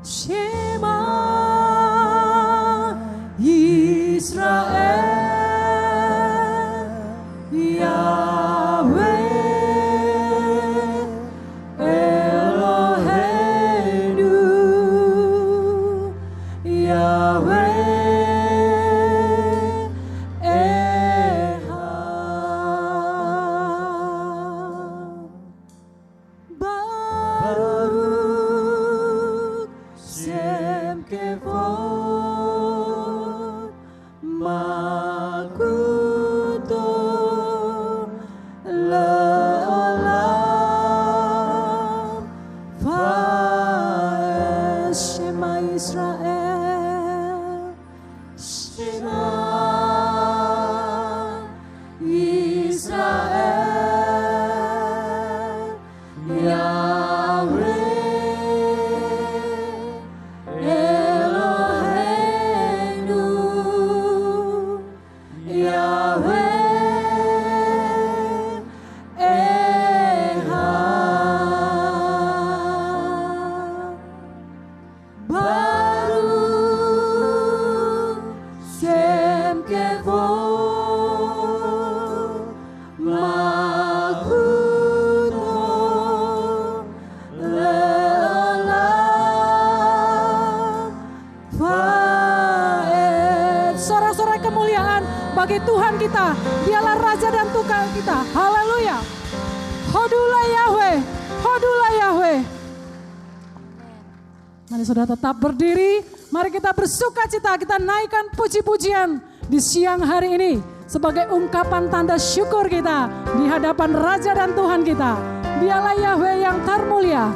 Shema Israel, Yahweh Eloheinu, Yahweh Echad. Baruch Shem Kevod Malkuto Le'olam Va'es Shema Israel, Shema Israel, Yahweh Eloheinu, Yahweh Echad. Baruch Shem Kevod Malkuto Le'olam Va'ed. Sorak-sorai kemuliaan bagi Tuhan kita. Dialah Raja dan Tukang kita. Haleluya. Hodulah Yahweh, hodulah Yahweh. Mari saudara tetap berdiri, mari kita bersuka cita, kita naikkan puji-pujian di siang hari ini sebagai ungkapan tanda syukur kita di hadapan Raja dan Tuhan kita. Dialah Yahweh yang termulia.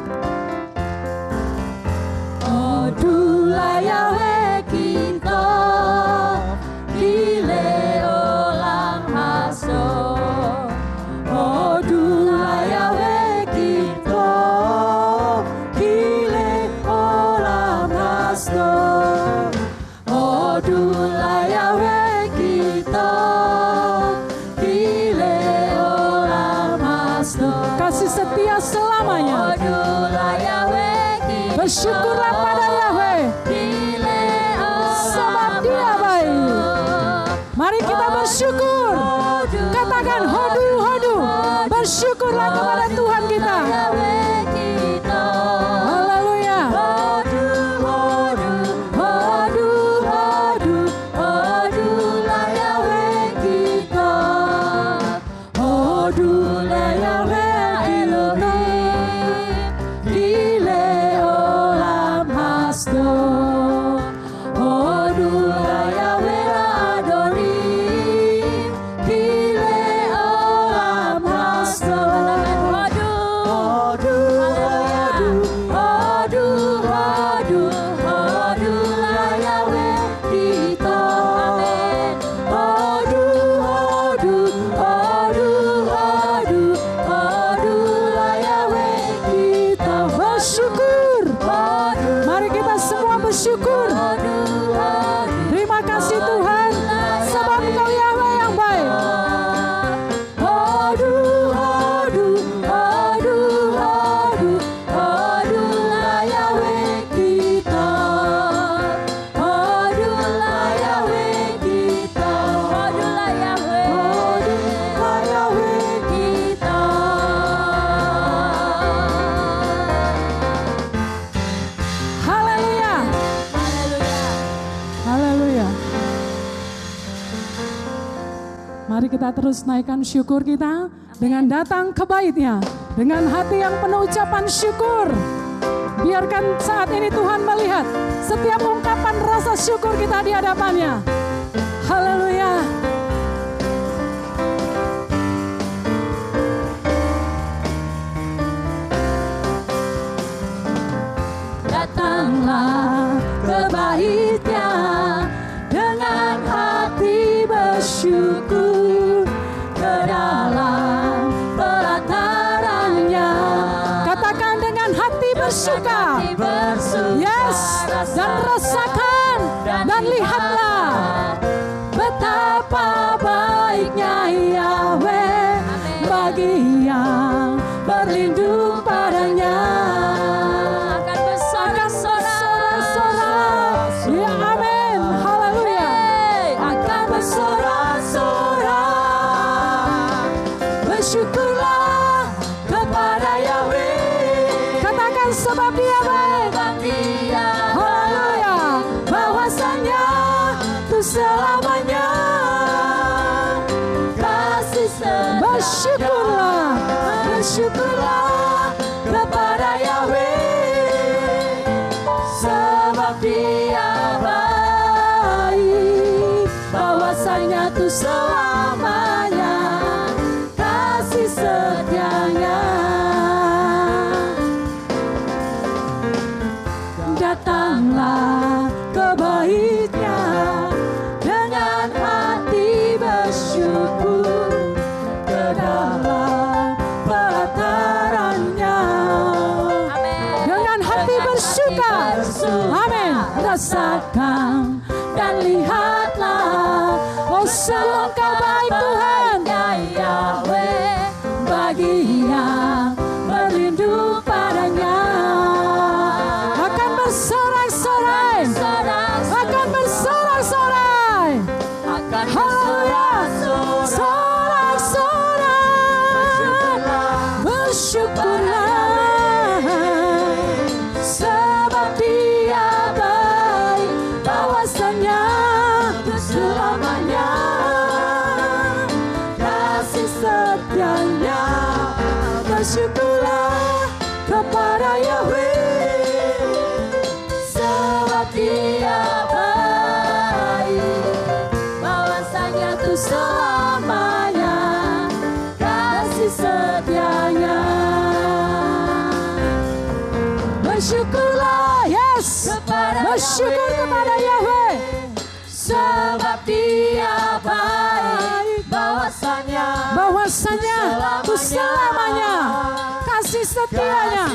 Hodulah Yahweh kita, kile olam haso. Hodulah Yahweh kita, kile olam haso. Hodulah Yahweh kita, kile olam haso. Kasih setia selamanya. Hodulah Yahweh kita. Bersyukurlah pada Yahweh, sebab Dia baik. Mari kita bersyukur. Katakan hodu, hodu. Bersyukurlah kepada Tuhan kita. Haleluya. Hodu, hodu, hodu, hodu. Hodulah Yahweh kita. Hodulah Yahweh Elohim. Kile olam hasdo. Hodulah Yahweh Adonim. Kile olam hasdo. Hodu, hodu, hodu, hodu, hodu. Hodulah Yahweh kita. Amin. Hodu, hodu, hodu, hodu. Hodulah Yahweh kita. Bersyukur. Mari kita semua bersyukur. Terima kasih Tuhan, sebab Engkau Yahweh yang baik. Hodu, hodu, hodu, hodu. Hodulah Yahweh kita. Hodulah Yahweh kita. Hodulah Yahweh. Hodulah Yahweh kita. Haleluya. Haleluya. Mari kita terus naikkan syukur kita dengan datang ke bait-Nya dengan hati yang penuh ucapan syukur. Biarkan saat ini Tuhan melihat setiap ungkapan rasa syukur kita di hadapan-Nya. Haleluya. Datanglah ke bait-Nya dengan hati bersyukur, ke dalam pelataran-Nya. Katakan dengan hati bersuka. Yes, dan rasakan dan lihatlah betapa baiknya Yahweh bagi yang berlindung padanya. Akan bersorak-sorak. Ya amin. Haleluya. Akan bersorak-sorak. Bersyukurlah kepada Yahweh. Katakan sebab Dia baik. Haleluya. Bahwasanya itu selamanya. Kasih setia. Bersyukurlah. Bersyukurlah kepada Yahweh, sebab Dia baik. Bahwasanya itu selamanya. Kasih setianya. Datanglah ke bait-Nya dengan hati bersyukur, ke dalam pelataran-Nya dengan hati bersuka. Amin. Rasakan dan lihatlah, oh selangkah baik Tuhan Yahweh bagi yang berlindung padanya. Akan bersorak-sorai, akan bersorak-sorai, haleluya, sorak-sorai. Bersyukurlah sebab Dia baik. Bahwasanya selamanya kasih setianya. Bersyukurlah kepada Yahweh, sebab Dia baik, bahwasanya tuh selamanya kasih setianya. Bersyukurlah, yes, bersyukur kepada Yahweh, sebab Dia baik, bahwasanya tuh selamanya kasih setianya.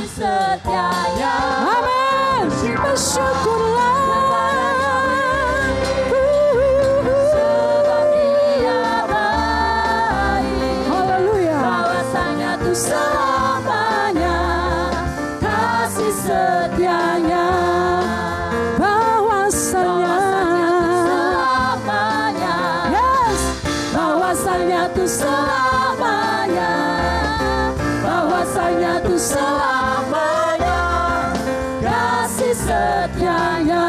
Amin. Bersyukurlah, sebab Dia baik, haleluya, bahwasanya tuh selamanya kasih setianya. Bahwasanya selamanya, yes, bahwasanya tuh selamanya, bahwasanya tuh selamanya kasih setianya.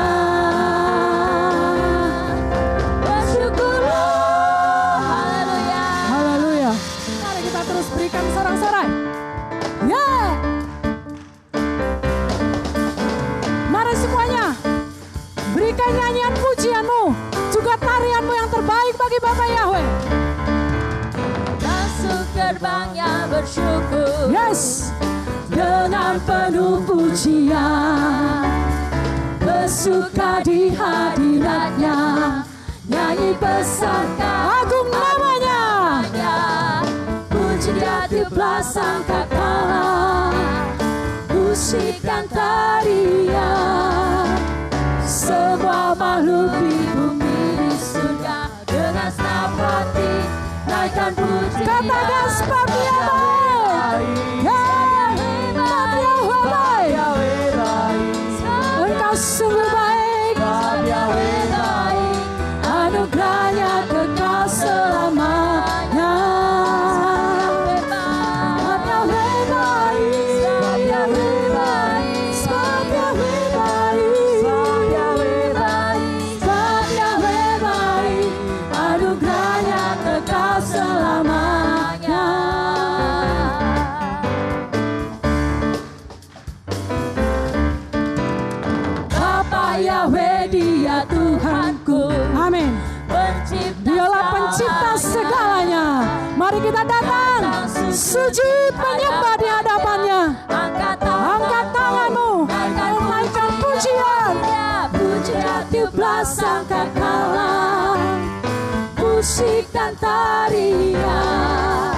Bersyukurlah, haleluya, haleluya. Mari kita terus berikan sorak-sorai. Yeah. Mari semuanya berikan nyanyian pujianmu, juga tarianmu yang terbaik bagi Bapa Yahweh. Masuk gerbangnya bersyukur, yes, dengan penuh pujian, bersuka di hadiratnya, nyanyi besarkan agung namanya, puji Dia tiuplah sangkakala, musikkan tarian, semua makhluk di bumi di surga dengan senang hati naikkan puji. Katakan sebab Dia baik, sebab Yahweh baik, Engkau sungguh baik, anugerahnya kekal selamanya. Sebab Yahweh baik, sebab Yahweh baik, anugerahnya kekal selamanya. Bapa Yahweh, Dia Tuhanku, amin. Dialah pencipta segalanya. Mari kita datang sujud menyembah di hadapannya. Angkat tanganmu, naikkan pujian, tiuplah sangkakala, musik dan tarian,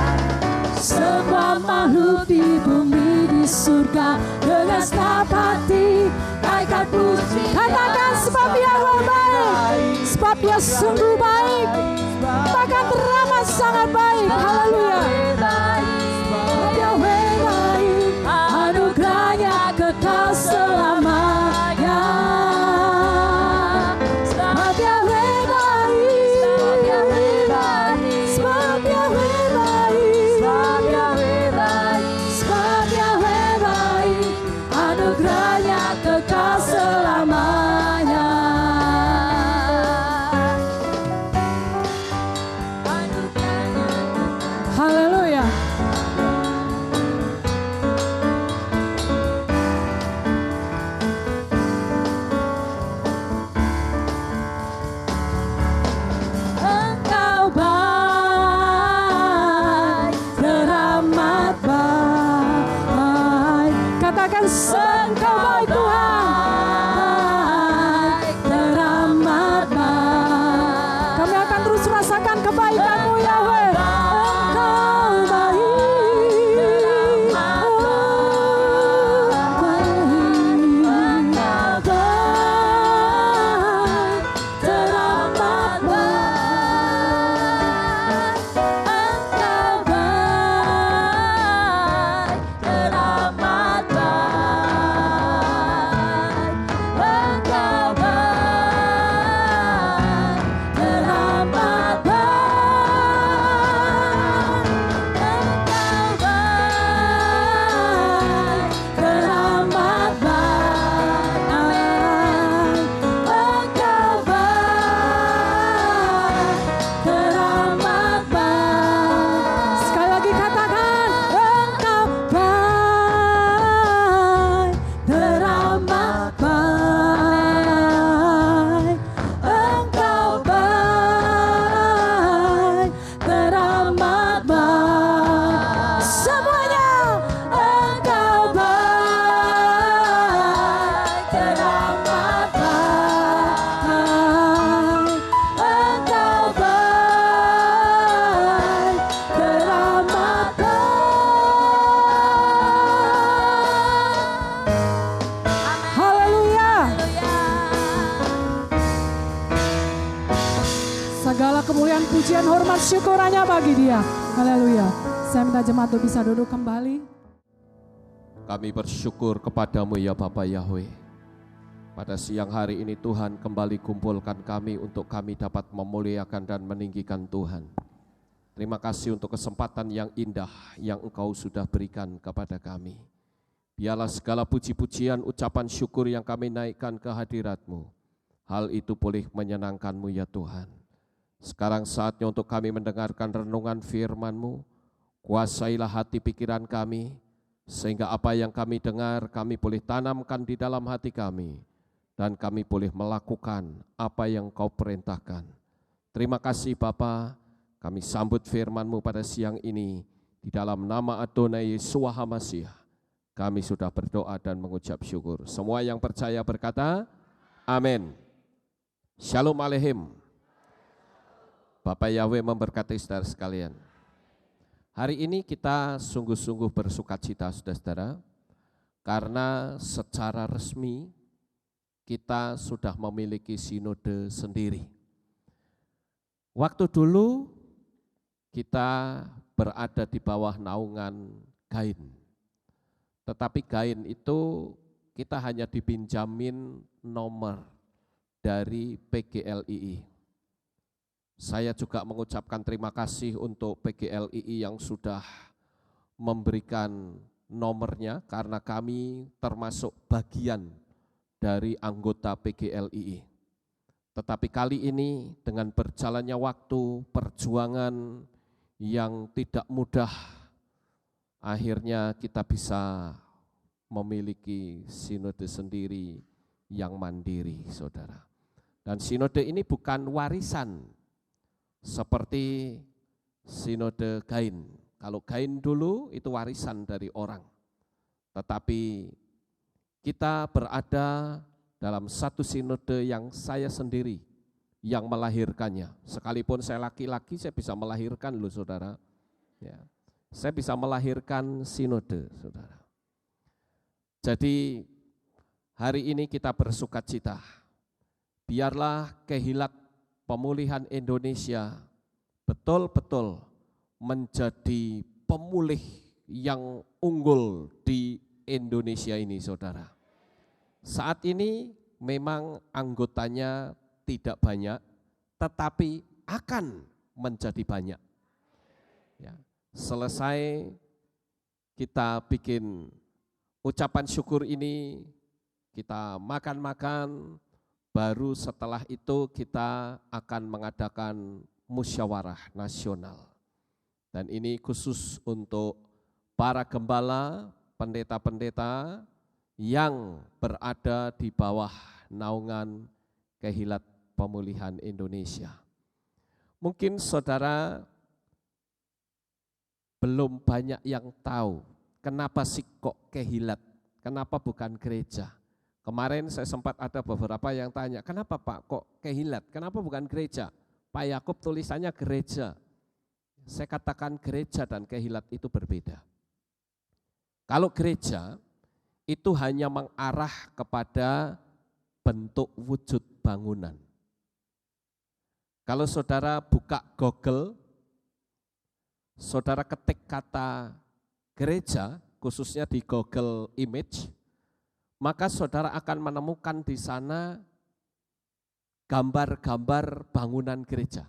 semua makhluk di bumi di surga dengan senang hati naikkan puji. Katakan sebab Yahweh baik, sebab Dia sungguh baik, bahkan teramat sangat baik. Haleluya. Sebab Yahweh baik, anugerahnya kekal selamanya. Sebab Yahweh baik, sebab Yahweh baik, sebab Yahweh baik, anugerahnya kekal selamanya. Haleluya. Engkau baik, teramat baik. Katakan Engkau baik Tuhan, teramat baik. Kami akan terus rasakan kebaikan-Mu Yahweh. Engkau baik, teramat baik. Engkau baik, teramat baik. ucapan syukurannya bagi dia. Haleluya. Saya minta jemaat untuk bisa duduk kembali. Kami bersyukur kepadamu ya Bapa Yahweh. Pada siang hari ini Tuhan kembali kumpulkan kami untuk kami dapat memuliakan dan meninggikan Tuhan. Terima kasih untuk kesempatan yang indah yang Engkau sudah berikan kepada kami. Biarlah segala puji-pujian, ucapan syukur yang kami naikkan ke hadirat-Mu, hal itu boleh menyenangkan-Mu ya Tuhan. Sekarang saatnya untuk kami mendengarkan renungan firman-Mu. Kuasailah hati pikiran kami, sehingga apa yang kami dengar kami boleh tanamkan di dalam hati kami, dan kami boleh melakukan apa yang Kau perintahkan. Terima kasih Bapa, kami sambut firman-Mu pada siang ini, di dalam nama Adonai Yeshua HaMashiach. Kami sudah berdoa dan mengucap syukur. Semua yang percaya berkata, amin. Shalom Aleichem. Bapak Yahweh memberkati saudara sekalian. Hari ini kita sungguh-sungguh bersukacita saudara-saudara, karena secara resmi kita sudah memiliki sinode sendiri. Waktu dulu kita berada di bawah naungan GAIN. Tetapi GAIN itu kita hanya dipinjamin nomor dari PGLII. Saya juga mengucapkan terima kasih untuk PGLII yang sudah memberikan nomornya, karena kami termasuk bagian dari anggota PGLII. Tetapi kali ini dengan berjalannya waktu, perjuangan yang tidak mudah, akhirnya kita bisa memiliki sinode sendiri yang mandiri, saudara. Dan sinode ini bukan warisan seperti sinode GAIN. Kalau GAIN dulu itu warisan dari orang. Tetapi kita berada dalam satu sinode yang saya sendiri yang melahirkannya. Sekalipun saya laki-laki, saya bisa melahirkan loh saudara. Ya. Saya bisa melahirkan sinode, saudara. Jadi hari ini kita bersukacita. Biarlah kehilat pemulihan Indonesia betul-betul menjadi pemulih yang unggul di Indonesia ini, saudara. Saat ini memang anggotanya tidak banyak, tetapi akan menjadi banyak. Ya. Selesai kita bikin ucapan syukur ini, kita makan-makan, baru setelah itu kita akan mengadakan musyawarah nasional. Dan ini khusus untuk para gembala, pendeta-pendeta yang berada di bawah naungan Kehilat Pemulihan Indonesia. Mungkin saudara belum banyak yang tahu kenapa sih kok kehilat, kenapa bukan gereja. Kemarin saya sempat ada beberapa yang tanya, kenapa Pak kok kehilat, kenapa bukan gereja? Pak Yakub tulisannya gereja. Saya katakan gereja dan kehilat itu berbeda. Kalau gereja itu hanya mengarah kepada bentuk wujud bangunan. Kalau saudara buka Google, saudara ketik kata gereja, khususnya di Google Image, maka saudara akan menemukan di sana gambar-gambar bangunan gereja.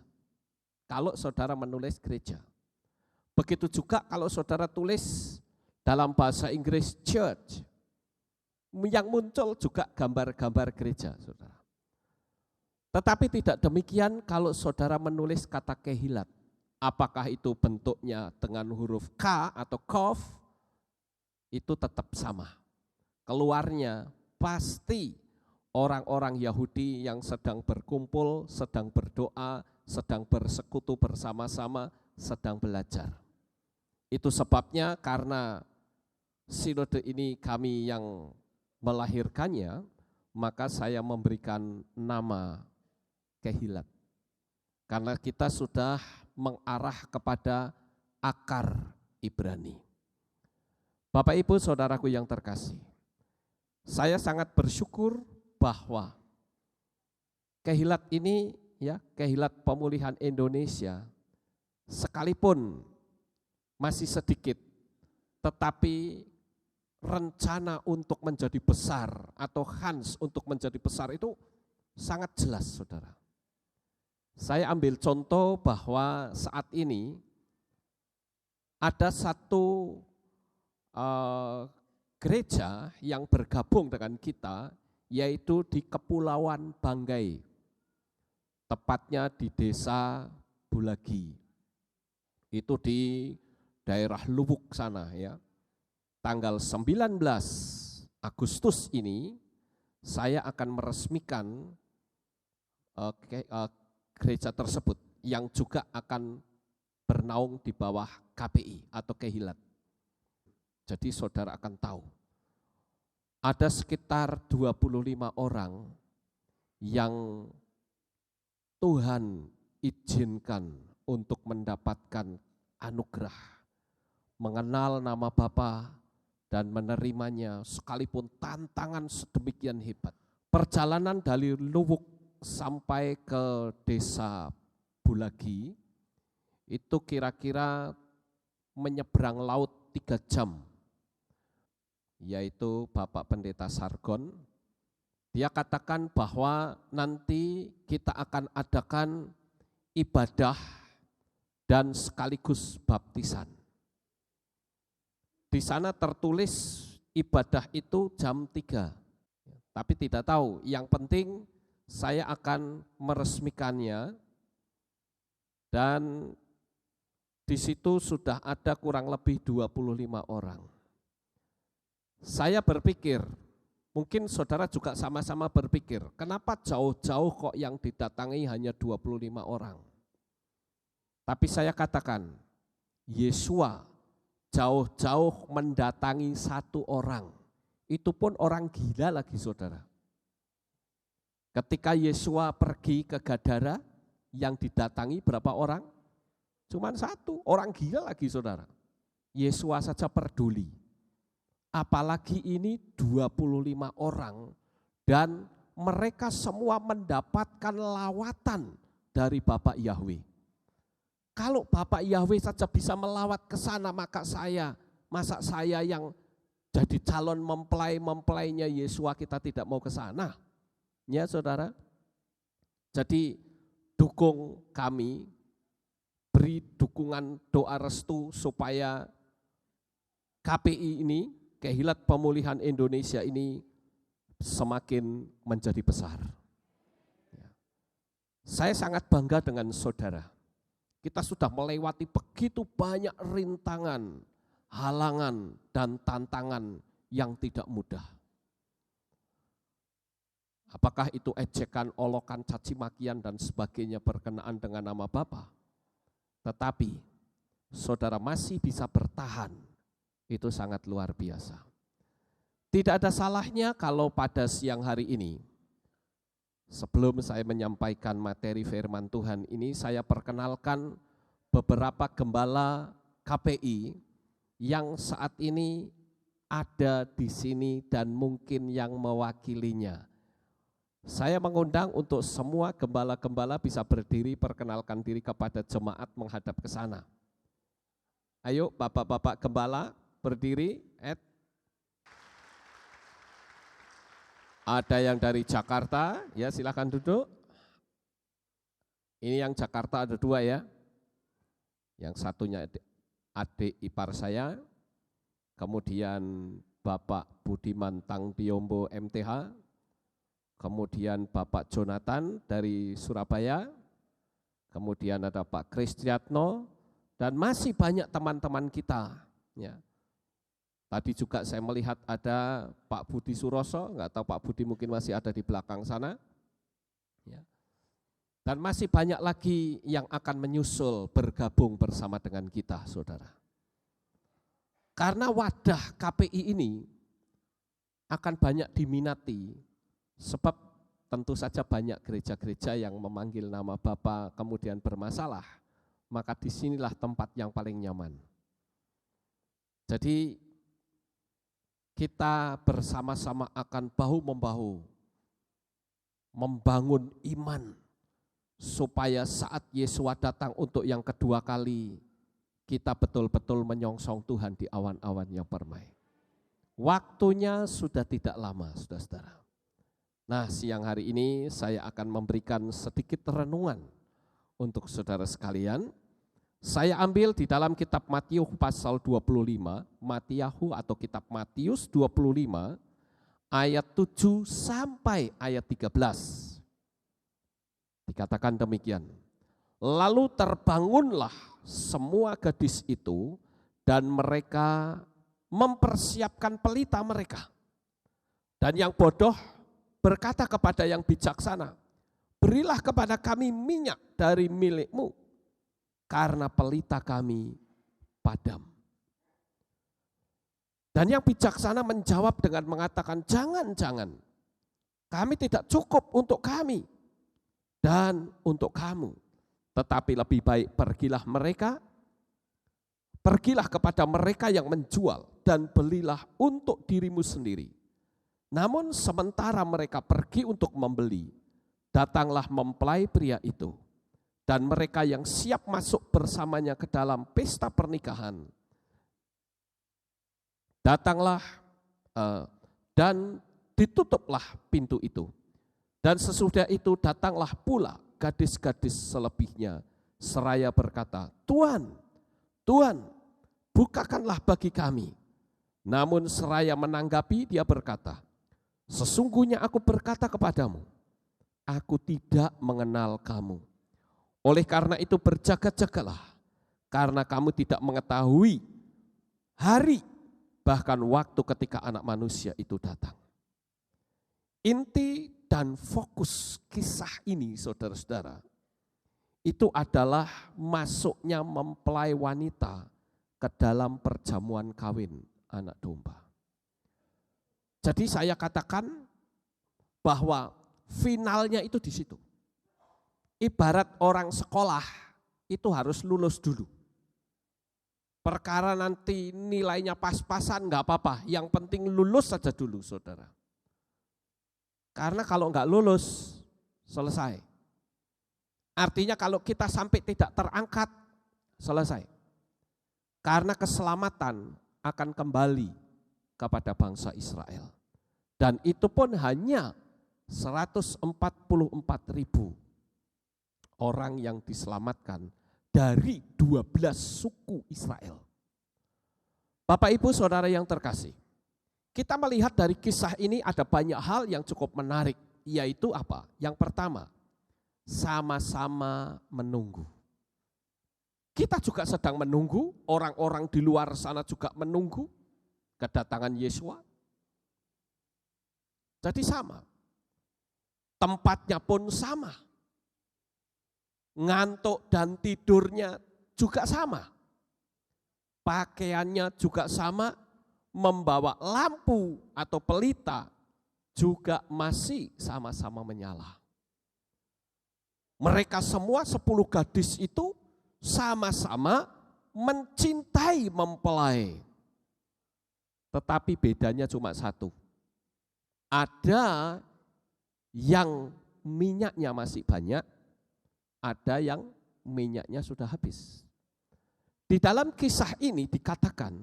Kalau saudara menulis gereja. Begitu juga kalau saudara tulis dalam bahasa Inggris church, yang muncul juga gambar-gambar gereja, saudara. Tetapi tidak demikian kalau saudara menulis kata kehilat. Apakah itu bentuknya dengan huruf K atau Kof, itu tetap sama. Keluarnya pasti orang-orang Yahudi yang sedang berkumpul, sedang berdoa, sedang bersekutu bersama-sama, sedang belajar. Itu sebabnya karena sinode ini kami yang melahirkannya, maka saya memberikan nama kehilat. Karena kita sudah mengarah kepada akar Ibrani. Bapak Ibu saudaraku yang terkasih, saya sangat bersyukur bahwa kehilat ini, ya, Kehilat Pemulihan Indonesia sekalipun masih sedikit, tetapi rencana untuk menjadi besar atau kans untuk menjadi besar itu sangat jelas, saudara. Saya ambil contoh bahwa saat ini ada satu gereja yang bergabung dengan kita, yaitu di Kepulauan Banggai, tepatnya di Desa Bulagi. Itu di daerah Lubuk sana ya. Tanggal 19 Agustus ini saya akan meresmikan gereja tersebut yang juga akan bernaung di bawah KPI atau Kehilat. Jadi saudara akan tahu, ada sekitar 25 orang yang Tuhan izinkan untuk mendapatkan anugerah, mengenal nama Bapa dan menerimanya sekalipun tantangan sedemikian hebat. Perjalanan dari Luwuk sampai ke Desa Bulagi itu kira-kira menyeberang laut 3 jam, yaitu Bapak Pendeta Sargon. Dia katakan bahwa nanti kita akan adakan ibadah dan sekaligus baptisan. Di sana tertulis ibadah itu jam 3, tapi tidak tahu, yang penting saya akan meresmikannya dan di situ sudah ada kurang lebih 25 orang. Saya berpikir, mungkin saudara juga sama-sama berpikir, kenapa jauh-jauh kok yang didatangi hanya 25 orang? Tapi saya katakan, Yesua jauh-jauh mendatangi 1 orang, itu pun orang gila lagi saudara. Ketika Yesua pergi ke Gadara, yang didatangi berapa orang? Cuman 1, orang gila lagi saudara. Yesua saja peduli. Apalagi ini 25 orang dan mereka semua mendapatkan lawatan dari Bapak Yahweh. Kalau Bapak Yahweh saja bisa melawat ke sana, maka masa saya yang jadi calon mempelainya Yesua kita tidak mau ke sana? Ya saudara. Jadi dukung kami, beri dukungan doa restu supaya KPI ini, Kehilat Pemulihan Indonesia ini semakin menjadi besar. Saya sangat bangga dengan saudara. Kita sudah melewati begitu banyak rintangan, halangan, dan tantangan yang tidak mudah. Apakah itu ejekan, olokan, caci makian, dan sebagainya berkenaan dengan nama Bapa? Tetapi saudara masih bisa bertahan, itu sangat luar biasa. Tidak ada salahnya kalau pada siang hari ini, sebelum saya menyampaikan materi firman Tuhan ini, saya perkenalkan beberapa gembala KPI yang saat ini ada di sini dan mungkin yang mewakilinya. Saya mengundang untuk semua gembala-gembala bisa berdiri, perkenalkan diri kepada jemaat menghadap ke sana. Ayo bapak-bapak gembala berdiri. Ada yang dari Jakarta, ya silakan duduk. Ini yang Jakarta ada 2 ya. Yang satunya adik ipar saya, kemudian Bapak Budiman Tangdiombo MTH, kemudian Bapak Jonathan dari Surabaya, kemudian ada Pak Kristiatno, dan masih banyak teman-teman kita. Ya. Tadi juga saya melihat ada Pak Budi Suroso, enggak tahu Pak Budi mungkin masih ada di belakang sana. Ya. Dan masih banyak lagi yang akan menyusul bergabung bersama dengan kita, saudara. Karena wadah KPI ini akan banyak diminati, sebab tentu saja banyak gereja-gereja yang memanggil nama Bapa kemudian bermasalah, maka disinilah tempat yang paling nyaman. Jadi kita bersama-sama akan bahu-membahu membangun iman supaya saat Yesua datang untuk yang kedua kali, kita betul-betul menyongsong Tuhan di awan-awan yang permai. Waktunya sudah tidak lama, saudara-saudara. Nah, siang hari ini saya akan memberikan sedikit renungan untuk saudara sekalian. Saya ambil di dalam kitab Matius pasal 25, Matiyahu atau kitab Matius 25, ayat 7 sampai ayat 13. Dikatakan demikian, lalu terbangunlah semua gadis itu dan mereka mempersiapkan pelita mereka. Dan yang bodoh berkata kepada yang bijaksana, berilah kepada kami minyak dari milikmu, karena pelita kami padam. Dan yang bijaksana menjawab dengan mengatakan, jangan-jangan, kami tidak cukup untuk kami dan untuk kamu. Tetapi lebih baik pergilah kepada mereka yang menjual dan belilah untuk dirimu sendiri. Namun sementara mereka pergi untuk membeli, datanglah mempelai pria itu. Dan mereka yang siap masuk bersamanya ke dalam pesta pernikahan, datanglah dan ditutuplah pintu itu. Dan sesudah itu datanglah pula gadis-gadis selebihnya, seraya berkata, Tuhan, Tuhan, bukakanlah bagi kami. Namun seraya menanggapi, dia berkata, sesungguhnya aku berkata kepadamu, aku tidak mengenal kamu. Oleh karena itu berjaga-jagalah, karena kamu tidak mengetahui hari, bahkan waktu ketika Anak Manusia itu datang. Inti dan fokus kisah ini, saudara-saudara, itu adalah masuknya mempelai wanita ke dalam perjamuan kawin anak domba. Jadi saya katakan bahwa finalnya itu di situ. Ibarat orang sekolah itu harus lulus dulu. Perkara nanti nilainya pas-pasan nggak apa-apa, yang penting lulus saja dulu, saudara. Karena kalau nggak lulus, selesai. Artinya kalau kita sampai tidak terangkat, selesai. Karena keselamatan akan kembali kepada bangsa Israel. Dan itu pun hanya 144.000 orang yang diselamatkan dari 12 suku Israel. Bapak Ibu Saudara yang terkasih, kita melihat dari kisah ini ada banyak hal yang cukup menarik, yaitu apa? Yang pertama, sama-sama menunggu. Kita juga sedang menunggu, orang-orang di luar sana juga menunggu kedatangan Yesua. Jadi sama, tempatnya pun sama. Ngantuk dan tidurnya juga sama. Pakaiannya juga sama, membawa lampu atau pelita juga masih sama-sama menyala. Mereka semua 10 gadis itu sama-sama mencintai mempelai. Tetapi bedanya cuma satu. Ada yang minyaknya masih banyak, ada yang minyaknya sudah habis. Di dalam kisah ini dikatakan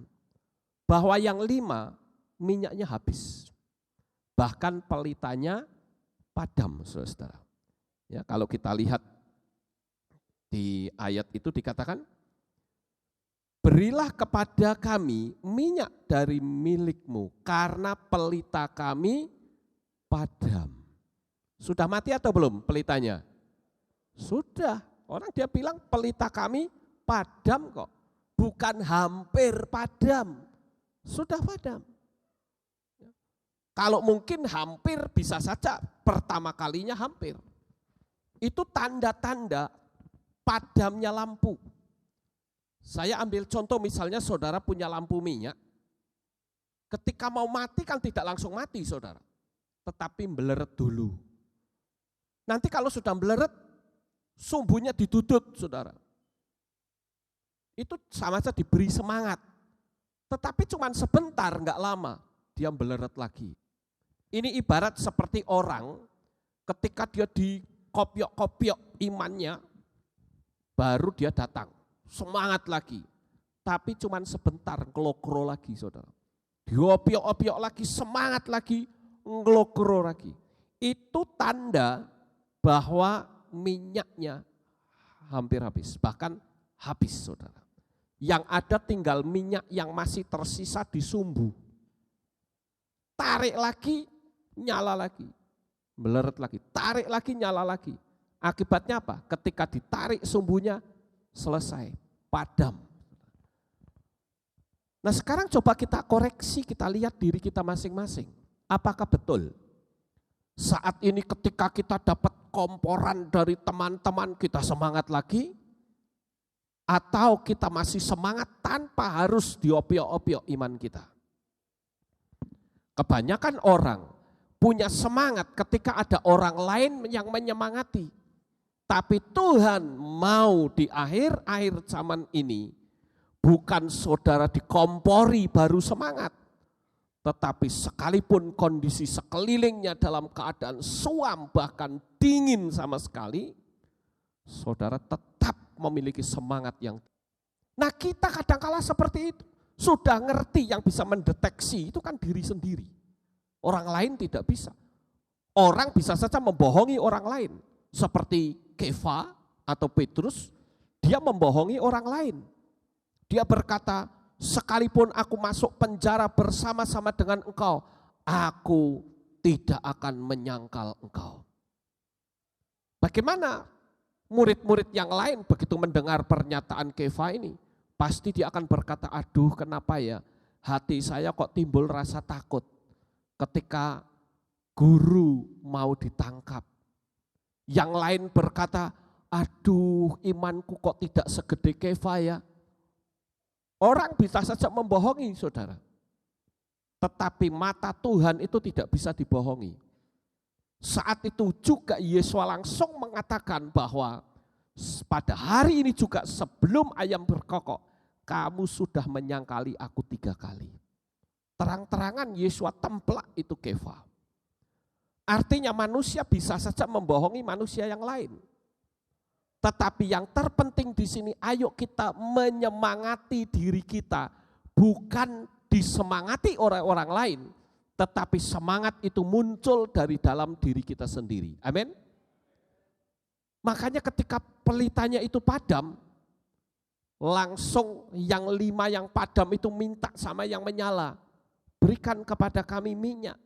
bahwa yang 5 minyaknya habis. Bahkan pelitanya padam, saudara. Ya, kalau kita lihat di ayat itu dikatakan, berilah kepada kami minyak dari milikmu karena pelita kami padam. Sudah mati atau belum pelitanya? Sudah, orang dia bilang pelita kami padam kok, bukan hampir padam, sudah padam. Kalau mungkin hampir bisa saja pertama kalinya hampir. Itu tanda-tanda padamnya lampu. Saya ambil contoh misalnya saudara punya lampu minyak, ketika mau mati kan tidak langsung mati saudara, tetapi meleret dulu. Nanti kalau sudah meleret, sumbunya didudut, saudara. Itu sama saja diberi semangat. Tetapi cuma sebentar, enggak lama, dia meleret lagi. Ini ibarat seperti orang ketika dia dikopiok-kopiok imannya, baru dia datang, semangat lagi. Tapi cuman sebentar, ngelokro lagi saudara. Diopiok-opiok lagi, semangat lagi, ngelokro lagi. Itu tanda bahwa minyaknya hampir habis, bahkan habis saudara. Yang ada tinggal minyak yang masih tersisa di sumbu. Tarik lagi, nyala lagi. Meleret lagi, tarik lagi, nyala lagi. Akibatnya apa? Ketika ditarik sumbunya, selesai, padam. Nah sekarang coba kita koreksi, kita lihat diri kita masing-masing. Apakah betul? Saat ini ketika kita dapat komporan dari teman-teman, kita semangat lagi? Atau kita masih semangat tanpa harus diopiok-opiok iman kita? Kebanyakan orang punya semangat ketika ada orang lain yang menyemangati. Tapi Tuhan mau di akhir-akhir zaman ini, bukan saudara dikompori baru semangat. Tetapi sekalipun kondisi sekelilingnya dalam keadaan suam bahkan dingin sama sekali, saudara tetap memiliki semangat yang. Nah kita kadang-kala seperti itu. Sudah ngerti yang bisa mendeteksi itu kan diri sendiri. Orang lain tidak bisa. Orang bisa saja membohongi orang lain. Seperti Kefa atau Petrus, dia membohongi orang lain. Dia berkata, sekalipun aku masuk penjara bersama-sama dengan engkau, aku tidak akan menyangkal engkau. Bagaimana murid-murid yang lain begitu mendengar pernyataan Kefa ini? Pasti dia akan berkata, aduh kenapa ya hati saya kok timbul rasa takut ketika guru mau ditangkap. Yang lain berkata, aduh imanku kok tidak segede Kefa ya. Orang bisa saja membohongi saudara. Tetapi mata Tuhan itu tidak bisa dibohongi. Saat itu juga Yesus langsung mengatakan bahwa pada hari ini juga sebelum ayam berkokok, kamu sudah menyangkali aku 3 kali. Terang-terangan Yesus templak itu Kefa. Artinya manusia bisa saja membohongi manusia yang lain. Tetapi yang terpenting di sini, ayo kita menyemangati diri kita. Bukan disemangati orang-orang lain, tetapi semangat itu muncul dari dalam diri kita sendiri. Amin. Makanya ketika pelitanya itu padam, langsung yang 5 yang padam itu minta sama yang menyala, berikan kepada kami minyak.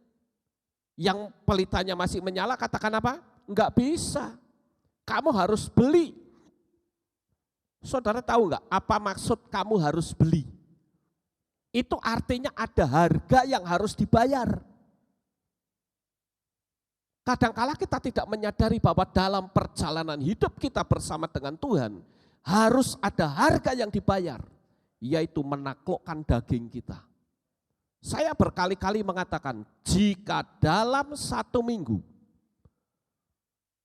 Yang pelitanya masih menyala katakan apa? Enggak bisa, kamu harus beli. Saudara tahu enggak apa maksud kamu harus beli? Itu artinya ada harga yang harus dibayar. Kadangkala kita tidak menyadari bahwa dalam perjalanan hidup kita bersama dengan Tuhan, harus ada harga yang dibayar, yaitu menaklukkan daging kita. Saya berkali-kali mengatakan, jika dalam 1 minggu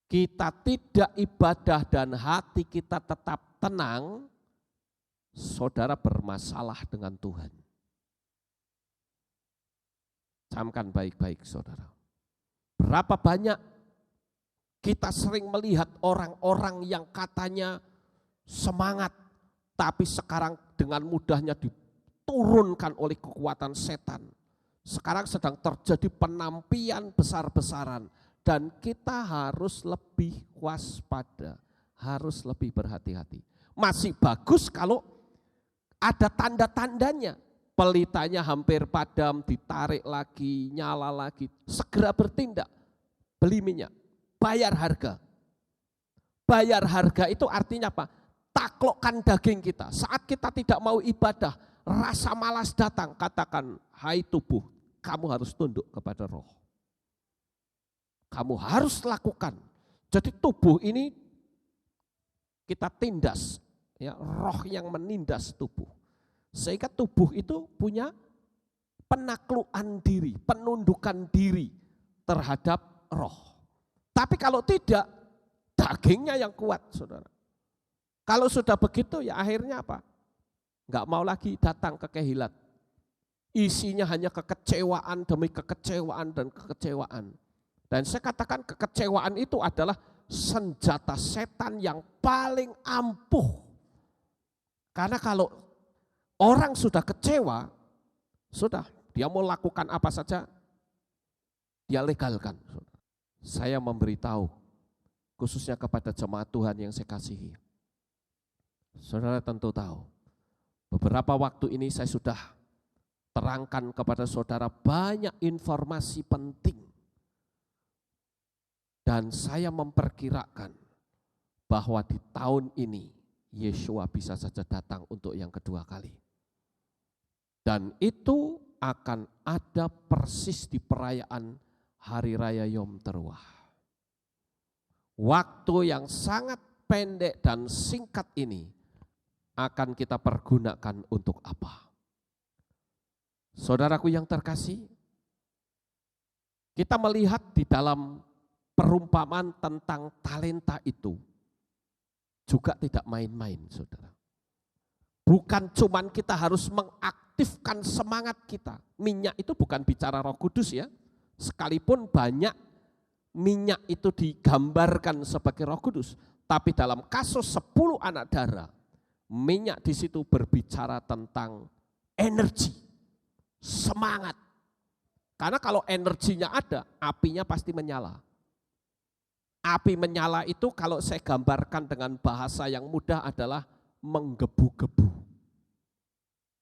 kita tidak ibadah dan hati kita tetap tenang, saudara bermasalah dengan Tuhan. Camkan baik-baik saudara. Berapa banyak kita sering melihat orang-orang yang katanya semangat, tapi sekarang dengan mudahnya diturunkan oleh kekuatan setan. Sekarang sedang terjadi penampian besar-besaran dan kita harus lebih waspada, harus lebih berhati-hati. Masih bagus kalau ada tanda-tandanya. Pelitanya hampir padam, ditarik lagi, nyala lagi. Segera bertindak, beli minyak, bayar harga. Bayar harga itu artinya apa? Taklukkan daging kita. Saat kita tidak mau ibadah, rasa malas datang, katakan, hai tubuh, kamu harus tunduk kepada roh. Kamu harus lakukan. Jadi tubuh ini kita tindas, ya, roh yang menindas tubuh. Sehingga tubuh itu punya penaklukan diri, penundukan diri terhadap roh. Tapi kalau tidak, dagingnya yang kuat saudara. Kalau sudah begitu ya akhirnya apa? Enggak mau lagi datang ke kehilat. Isinya hanya kekecewaan demi kekecewaan dan kekecewaan. Dan saya katakan kekecewaan itu adalah senjata setan yang paling ampuh. Karena kalau orang sudah kecewa, sudah dia mau lakukan apa saja, dia legalkan. Saya memberitahu, khususnya kepada jemaat Tuhan yang saya kasihi. Saudara tentu tahu, beberapa waktu ini saya sudah terangkan kepada saudara banyak informasi penting. Dan saya memperkirakan bahwa di tahun ini Yeshua bisa saja datang untuk yang kedua kali. Dan itu akan ada persis di perayaan Hari Raya Yom Teruah. Waktu yang sangat pendek dan singkat ini akan kita pergunakan untuk apa? Saudaraku yang terkasih, kita melihat di dalam perumpamaan tentang talenta itu juga tidak main-main, saudara. Bukan cuman kita harus mengaktifkan semangat kita. Minyak itu bukan bicara Roh Kudus ya. Sekalipun banyak minyak itu digambarkan sebagai Roh Kudus, tapi dalam kasus 10 anak darah, minyak di situ berbicara tentang energi, semangat. Karena kalau energinya ada, apinya pasti menyala. Api menyala itu kalau saya gambarkan dengan bahasa yang mudah adalah menggebu-gebu.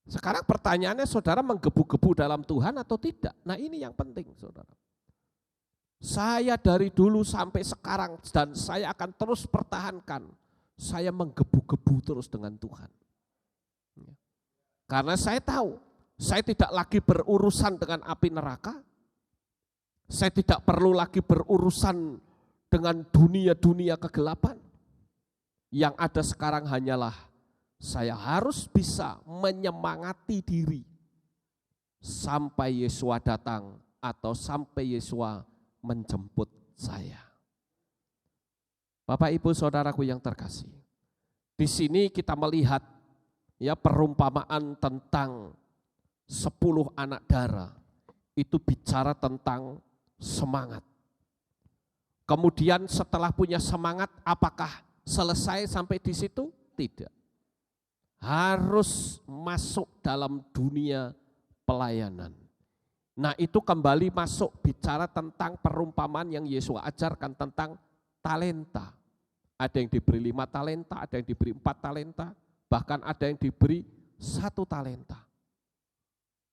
Sekarang pertanyaannya, saudara menggebu-gebu dalam Tuhan atau tidak? Nah ini yang penting, saudara. Saya dari dulu sampai sekarang dan saya akan terus pertahankan, saya menggebu-gebu terus dengan Tuhan. Karena saya tahu, saya tidak lagi berurusan dengan api neraka, saya tidak perlu lagi berurusan dengan dunia-dunia kegelapan. Yang ada sekarang hanyalah saya harus bisa menyemangati diri sampai Yesua datang atau sampai Yesua menjemput saya. Bapak Ibu Saudaraku yang terkasih, di sini kita melihat ya perumpamaan tentang 10 anak darah, itu bicara tentang semangat. Kemudian setelah punya semangat, apakah selesai sampai di situ? Tidak. Harus masuk dalam dunia pelayanan. Nah itu kembali masuk bicara tentang perumpamaan yang Yesus ajarkan tentang talenta. Ada yang diberi 5 talenta, ada yang diberi 4 talenta, bahkan ada yang diberi 1 talenta.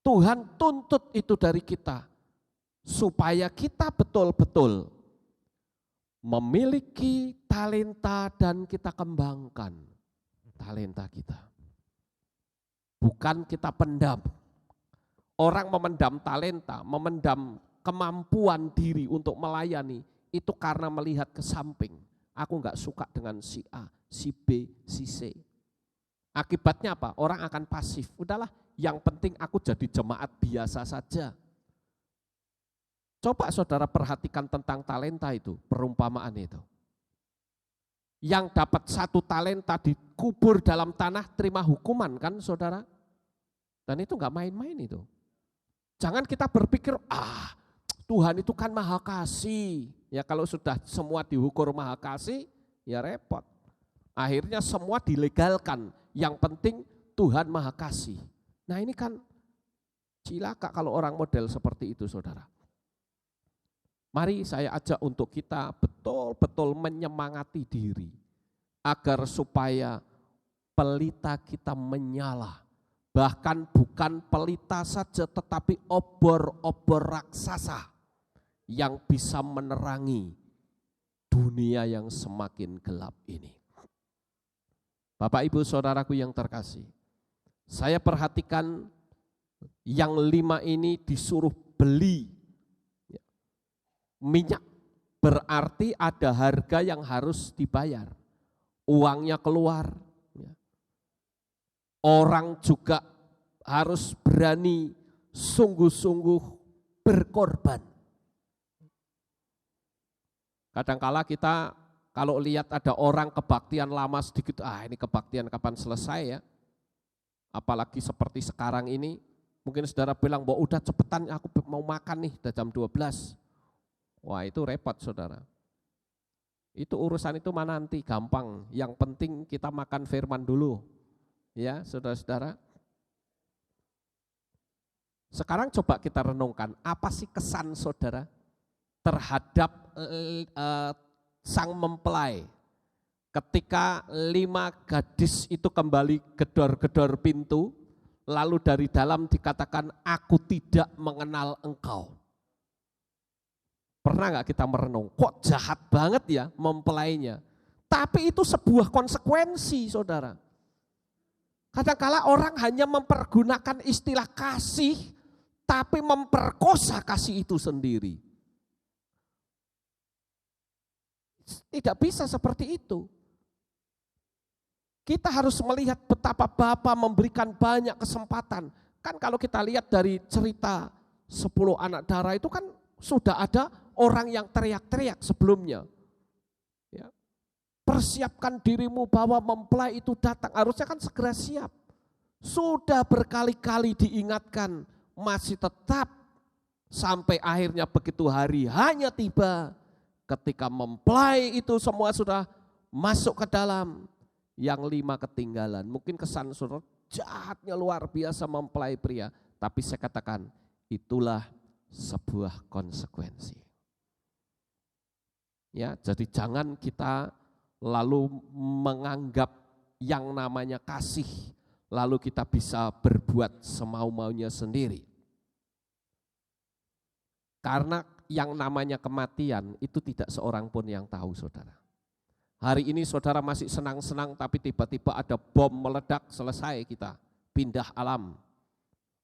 Tuhan tuntut itu dari kita, supaya kita betul-betul memiliki talenta dan kita kembangkan talenta kita. Bukan kita pendam. Orang memendam talenta, memendam kemampuan diri untuk melayani, itu karena melihat ke samping. Aku enggak suka dengan si A, si B, si C. Akibatnya apa? Orang akan pasif. Udahlah, yang penting aku jadi jemaat biasa saja. Coba saudara perhatikan tentang talenta itu, perumpamaan itu. Yang dapat 1 talenta dikubur dalam tanah, terima hukuman kan saudara? Dan itu enggak main-main itu. Jangan kita berpikir, Tuhan itu kan maha kasih. Ya kalau sudah semua dihukum maha kasih, ya repot. Akhirnya semua dilegalkan. Yang penting Tuhan maha kasih. Nah ini kan cilaka kalau orang model seperti itu saudara. Mari saya ajak untuk kita betul-betul menyemangati diri. Agar supaya pelita kita menyala. Bahkan bukan pelita saja tetapi obor-obor raksasa yang bisa menerangi dunia yang semakin gelap ini. Bapak Ibu Saudaraku yang terkasih, saya perhatikan yang 5 ini disuruh beli minyak, berarti ada harga yang harus dibayar, uangnya keluar. Orang juga harus berani sungguh-sungguh berkorban. Kadangkala kita kalau lihat ada orang kebaktian lama sedikit, ini kebaktian kapan selesai ya. Apalagi seperti sekarang ini, mungkin saudara bilang, bahwa udah cepetan aku mau makan nih, udah jam 12. Wah itu repot saudara. Itu urusan itu mana nanti, gampang. Yang penting kita makan firman dulu. Ya, saudara-saudara. Sekarang coba kita renungkan, apa sih kesan saudara terhadap sang mempelai ketika 5 gadis itu kembali gedor-gedor pintu, lalu dari dalam dikatakan, aku tidak mengenal engkau. Pernah gak kita merenung, kok jahat banget ya mempelainya. Tapi itu sebuah konsekuensi saudara. Kadang-kala orang hanya mempergunakan istilah kasih, tapi memperkosa kasih itu sendiri. Tidak bisa seperti itu. Kita harus melihat betapa Bapa memberikan banyak kesempatan. Kan kalau kita lihat dari cerita 10 anak darah itu kan sudah ada orang yang teriak-teriak sebelumnya. Ya. Persiapkan dirimu bahwa mempelai itu datang, harusnya kan segera siap. Sudah berkali-kali diingatkan, masih tetap sampai akhirnya begitu hari hanya tiba. Ketika mempelai itu semua sudah masuk ke dalam, yang 5 ketinggalan. Mungkin kesan saudara jahatnya luar biasa mempelai pria, tapi saya katakan itulah sebuah konsekuensi. Ya, jadi jangan kita lalu menganggap yang namanya kasih, lalu kita bisa berbuat semau-maunya sendiri. Karena yang namanya kematian itu tidak seorang pun yang tahu saudara. Hari ini saudara masih senang-senang tapi tiba-tiba ada bom meledak, selesai kita, pindah alam.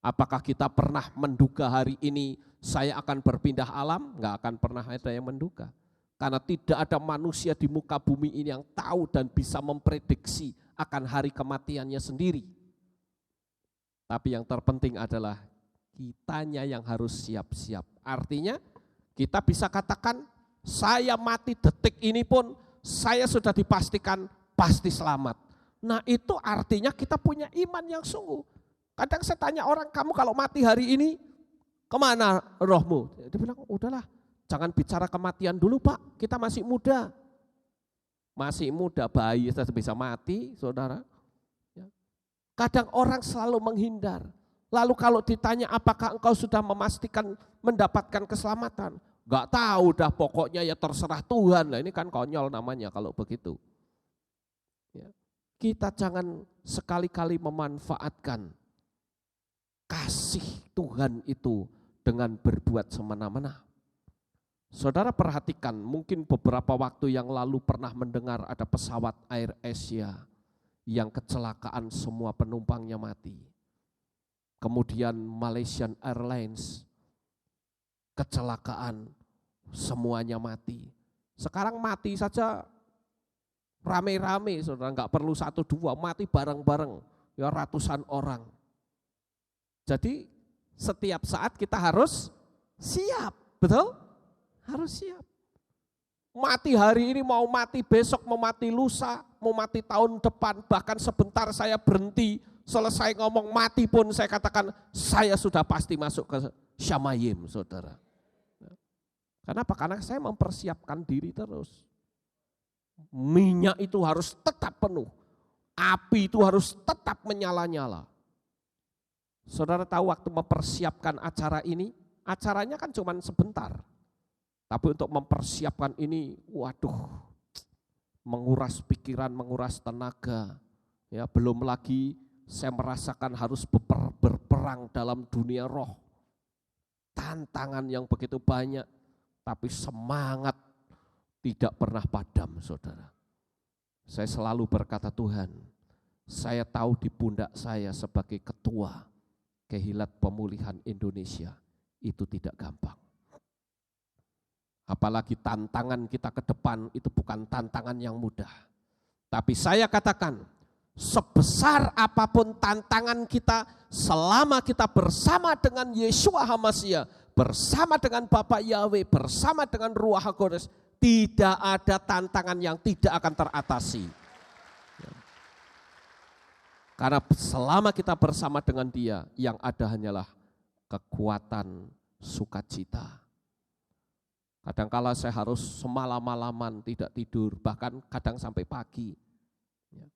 Apakah kita pernah menduga hari ini saya akan berpindah alam? Enggak akan pernah ada yang menduga. Karena tidak ada manusia di muka bumi ini yang tahu dan bisa memprediksi akan hari kematiannya sendiri. Tapi yang terpenting adalah kitanya yang harus siap-siap. Artinya kita bisa katakan saya mati detik ini pun saya sudah dipastikan pasti selamat. Nah itu artinya kita punya iman yang sungguh. Kadang saya tanya orang, kamu kalau mati hari ini kemana rohmu? Dia bilang, udahlah jangan bicara kematian dulu Pak, kita masih muda. Masih muda, bayi sudah bisa mati saudara. Kadang orang selalu menghindar. Lalu kalau ditanya apakah engkau sudah memastikan mendapatkan keselamatan? Enggak tahu dah, pokoknya ya terserah Tuhan. Nah ini kan konyol namanya kalau begitu. Ya. Kita jangan sekali-kali memanfaatkan kasih Tuhan itu dengan berbuat semena-mena. Saudara perhatikan, mungkin beberapa waktu yang lalu pernah mendengar ada pesawat Air Asia yang kecelakaan semua penumpangnya mati. Kemudian Malaysian Airlines kecelakaan, semuanya mati. Sekarang mati saja rame-rame, saudara, nggak perlu 1-2, mati bareng-bareng, ya ratusan orang. Jadi setiap saat kita harus siap, betul? Harus siap. Mati hari ini, mau mati besok, mau mati lusa, mau mati tahun depan, bahkan sebentar saya berhenti, selesai ngomong mati pun saya katakan saya sudah pasti masuk ke Syamayim, saudara. Kenapa? Karena saya mempersiapkan diri terus. Minyak itu harus tetap penuh, api itu harus tetap menyala-nyala. Saudara tahu waktu mempersiapkan acara ini, acaranya kan cuma sebentar. Tapi untuk mempersiapkan ini, waduh, menguras pikiran, menguras tenaga. Ya, belum lagi saya merasakan harus berperang dalam dunia roh. Tantangan yang begitu banyak, tapi semangat tidak pernah padam, saudara. Saya selalu berkata, Tuhan, saya tahu di pundak saya sebagai ketua Kehilat Pemulihan Indonesia itu tidak gampang. Apalagi tantangan kita ke depan itu bukan tantangan yang mudah. Tapi saya katakan, sebesar apapun tantangan kita, selama kita bersama dengan Yeshua HaMashiach, bersama dengan Bapak Yahweh, bersama dengan Ruach HaKodes, tidak ada tantangan yang tidak akan teratasi. Karena selama kita bersama dengan Dia, yang ada hanyalah kekuatan sukacita. Kadangkala saya harus semalam-malaman tidak tidur, bahkan kadang sampai pagi. Ya.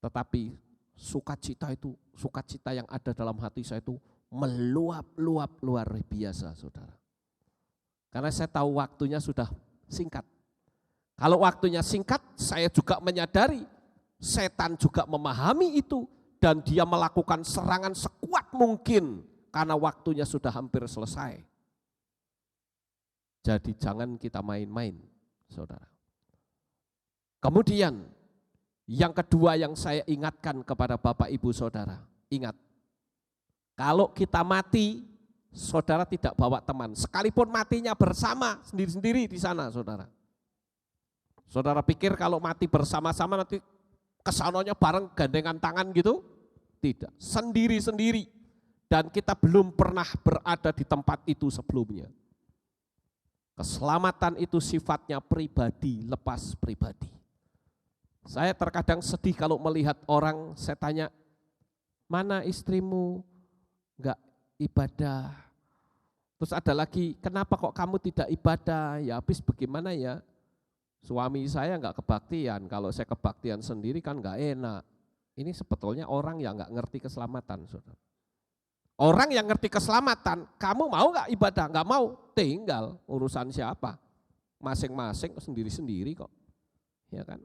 Tetapi sukacita yang ada dalam hati saya itu meluap-luap luar biasa, saudara. Karena saya tahu waktunya sudah singkat. Kalau waktunya singkat, saya juga menyadari setan juga memahami itu dan dia melakukan serangan sekuat mungkin karena waktunya sudah hampir selesai. Jadi jangan kita main-main, saudara. Kemudian yang kedua yang saya ingatkan kepada Bapak Ibu Saudara, ingat, kalau kita mati, saudara tidak bawa teman, sekalipun matinya bersama sendiri-sendiri di sana, saudara. Saudara pikir kalau mati bersama-sama nanti kesanonya bareng gandengan tangan gitu? Tidak, sendiri-sendiri. Dan kita belum pernah berada di tempat itu sebelumnya. Keselamatan itu sifatnya pribadi, lepas pribadi. Saya terkadang sedih kalau melihat orang, saya tanya, mana istrimu enggak ibadah? Terus ada lagi, kenapa kok kamu tidak ibadah? Ya habis bagaimana ya? Suami saya enggak kebaktian, kalau saya kebaktian sendiri kan enggak enak. Ini sebetulnya orang yang enggak ngerti keselamatan, saudara. Orang yang ngerti keselamatan, kamu mau enggak ibadah? Enggak mau, tinggal urusan siapa? Masing-masing sendiri-sendiri kok. Ya kan?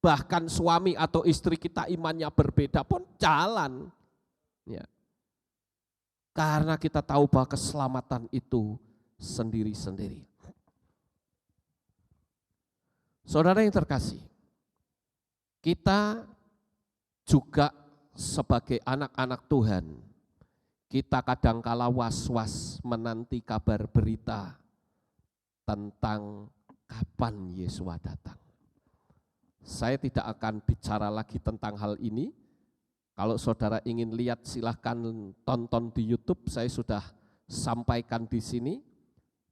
Bahkan suami atau istri kita imannya berbeda pun jalan. Ya. Karena kita tahu bahwa keselamatan itu sendiri-sendiri. Saudara yang terkasih, kita juga sebagai anak-anak Tuhan, kita kadangkala was-was menanti kabar berita tentang kapan Yesus datang. Saya tidak akan bicara lagi tentang hal ini. Kalau saudara ingin lihat silahkan tonton di YouTube, saya sudah sampaikan di sini.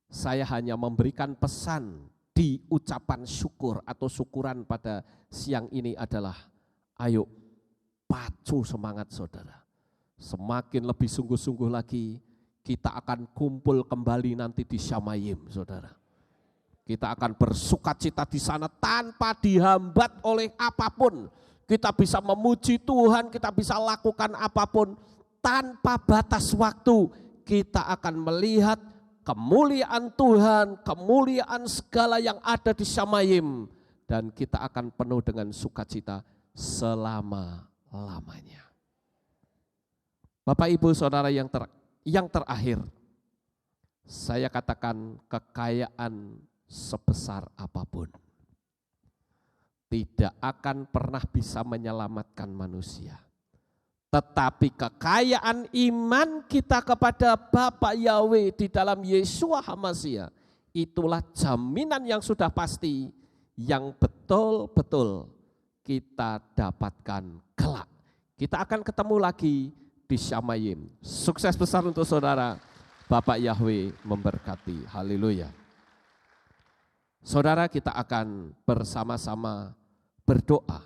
Saya hanya memberikan pesan di ucapan syukur atau syukuran pada siang ini adalah, ayo pacu semangat saudara. Semakin lebih sungguh-sungguh lagi, kita akan kumpul kembali nanti di Syamayim, saudara. Kita akan bersukacita di sana tanpa dihambat oleh apapun. Kita bisa memuji Tuhan, kita bisa lakukan apapun tanpa batas waktu. Kita akan melihat kemuliaan Tuhan, kemuliaan segala yang ada di Syamayim. Dan kita akan penuh dengan sukacita selama-lamanya. Bapak Ibu Saudara yang terakhir, saya katakan kekayaan sebesar apapun tidak akan pernah bisa menyelamatkan manusia. Tetapi kekayaan iman kita kepada Bapa Yahweh di dalam Yeshua HaMashiach, itulah jaminan yang sudah pasti, yang betul-betul kita dapatkan kelak. Kita akan ketemu lagi di Syamayim. Sukses besar untuk saudara. Bapak Yahweh memberkati. Haleluya. Saudara, kita akan bersama-sama berdoa.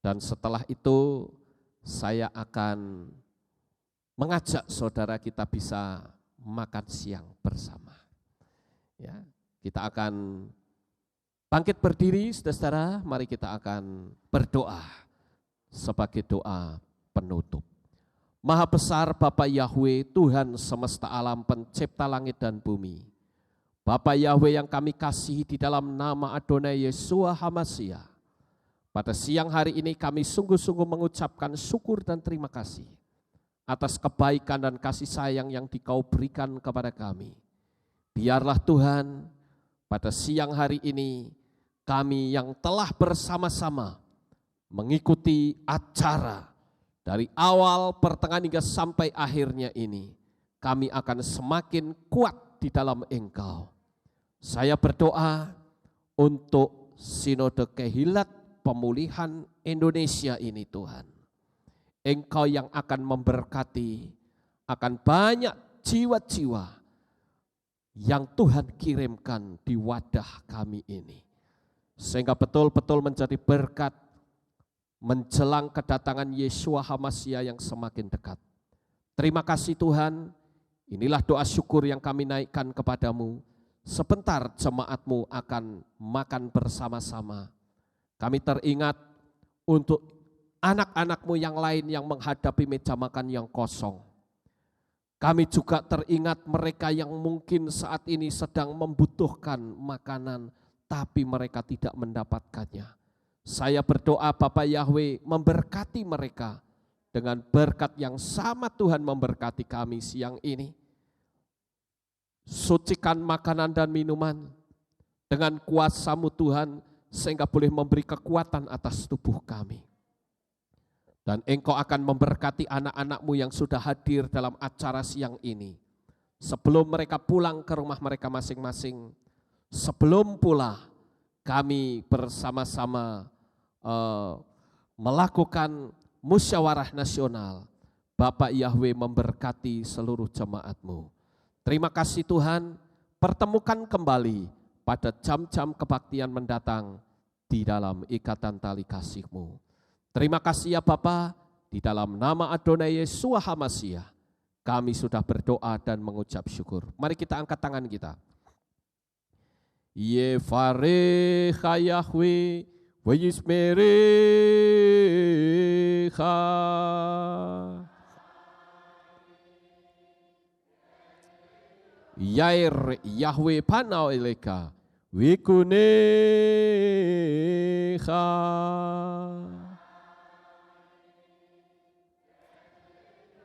Dan setelah itu saya akan mengajak saudara kita bisa makan siang bersama. Ya, kita akan bangkit berdiri, saudara. Mari kita akan berdoa sebagai doa penutup. Maha besar Bapa Yahweh, Tuhan semesta alam, pencipta langit dan bumi. Bapa Yahweh yang kami kasihi di dalam nama Adonai Yeshua HaMashiach. Pada siang hari ini kami sungguh-sungguh mengucapkan syukur dan terima kasih atas kebaikan dan kasih sayang yang Dikau berikan kepada kami. Biarlah Tuhan pada siang hari ini kami yang telah bersama-sama mengikuti acara dari awal, pertengahan hingga sampai akhirnya ini, kami akan semakin kuat di dalam Engkau. Saya berdoa untuk Sinode Kehilat Pemulihan Indonesia ini Tuhan. Engkau yang akan memberkati, akan banyak jiwa-jiwa yang Tuhan kirimkan di wadah kami ini. Sehingga betul-betul menjadi berkat menjelang kedatangan Yeshua HaMashiach yang semakin dekat. Terima kasih Tuhan, inilah doa syukur yang kami naikkan kepadamu. sebentar jemaatmu akan makan bersama-sama. Kami teringat untuk anak-anakmu yang lain yang menghadapi meja makan yang kosong. Kami juga teringat mereka yang mungkin saat ini sedang membutuhkan makanan, tapi mereka tidak mendapatkannya. Saya berdoa Bapak Yahweh memberkati mereka dengan berkat yang sama Tuhan memberkati kami siang ini. Sucikan makanan dan minuman dengan kuasa-Mu Tuhan, sehingga boleh memberi kekuatan atas tubuh kami. Dan Engkau akan memberkati anak-anak-Mu yang sudah hadir dalam acara siang ini. Sebelum mereka pulang ke rumah mereka masing-masing, sebelum pula kami bersama-sama melakukan musyawarah nasional, Bapak Yahweh memberkati seluruh jemaat-Mu. Terima kasih Tuhan, pertemukan kembali pada jam-jam kebaktian mendatang di dalam ikatan tali kasih-Mu. Terima kasih ya Bapa, di dalam nama Adonai Yeshua HaMashiach, kami sudah berdoa dan mengucap syukur. Mari kita angkat tangan kita. Yevarecha Yahweh, Vayismerecha. Yair Yahweh panau eleka, Wikunecha.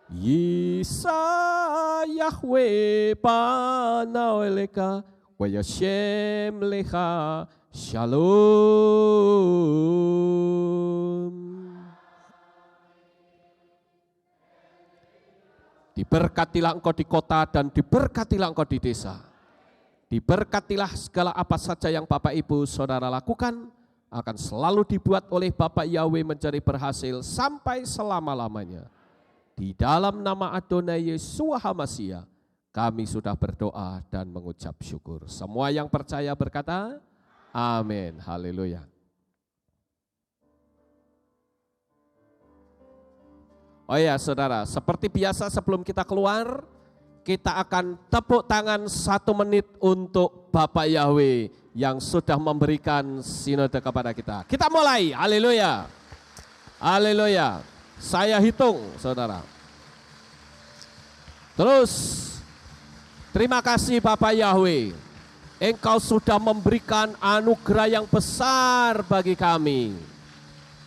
Yisa Yahweh panau eleka, Wayashem lecha, Shalom. Diberkatilah engkau di kota dan diberkatilah engkau di desa. Diberkatilah segala apa saja yang Bapak Ibu Saudara lakukan akan selalu dibuat oleh Bapak Yahweh menjadi berhasil sampai selama-lamanya. Di dalam nama Adonai Yeshua HaMashiach kami sudah berdoa dan mengucap syukur. Semua yang percaya berkata amin. Haleluya. Oh ya saudara, seperti biasa sebelum kita keluar, kita akan tepuk tangan 1 menit untuk Bapak Yahweh yang sudah memberikan sinode kepada kita. Kita mulai, haleluya. Haleluya. Saya hitung saudara. Terus, terima kasih Bapak Yahweh. Engkau sudah memberikan anugerah yang besar bagi kami.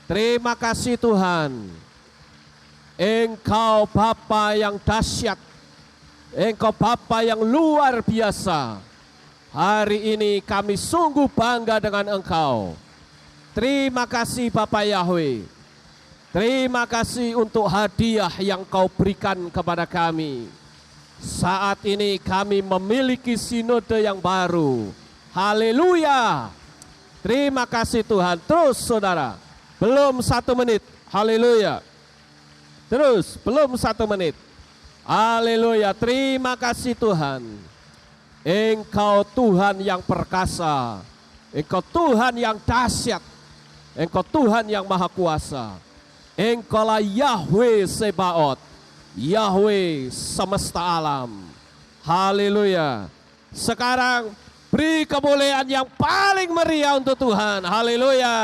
Terima kasih Tuhan. Engkau Bapa yang dahsyat, Engkau Bapa yang luar biasa. Hari ini kami sungguh bangga dengan Engkau. Terima kasih Bapa Yahweh. Terima kasih untuk hadiah yang Kau berikan kepada kami. Saat ini kami memiliki sinode yang baru. Haleluya. Terima kasih Tuhan. Terus saudara, belum 1 menit. Haleluya. Terus, belum 1 menit. Haleluya, terima kasih Tuhan. Engkau Tuhan yang perkasa. Engkau Tuhan yang dahsyat. Engkau Tuhan yang maha kuasa. Engkaulah Yahweh Sebaot. Yahweh semesta alam. Haleluya. Sekarang beri kemuliaan yang paling meriah untuk Tuhan. Haleluya.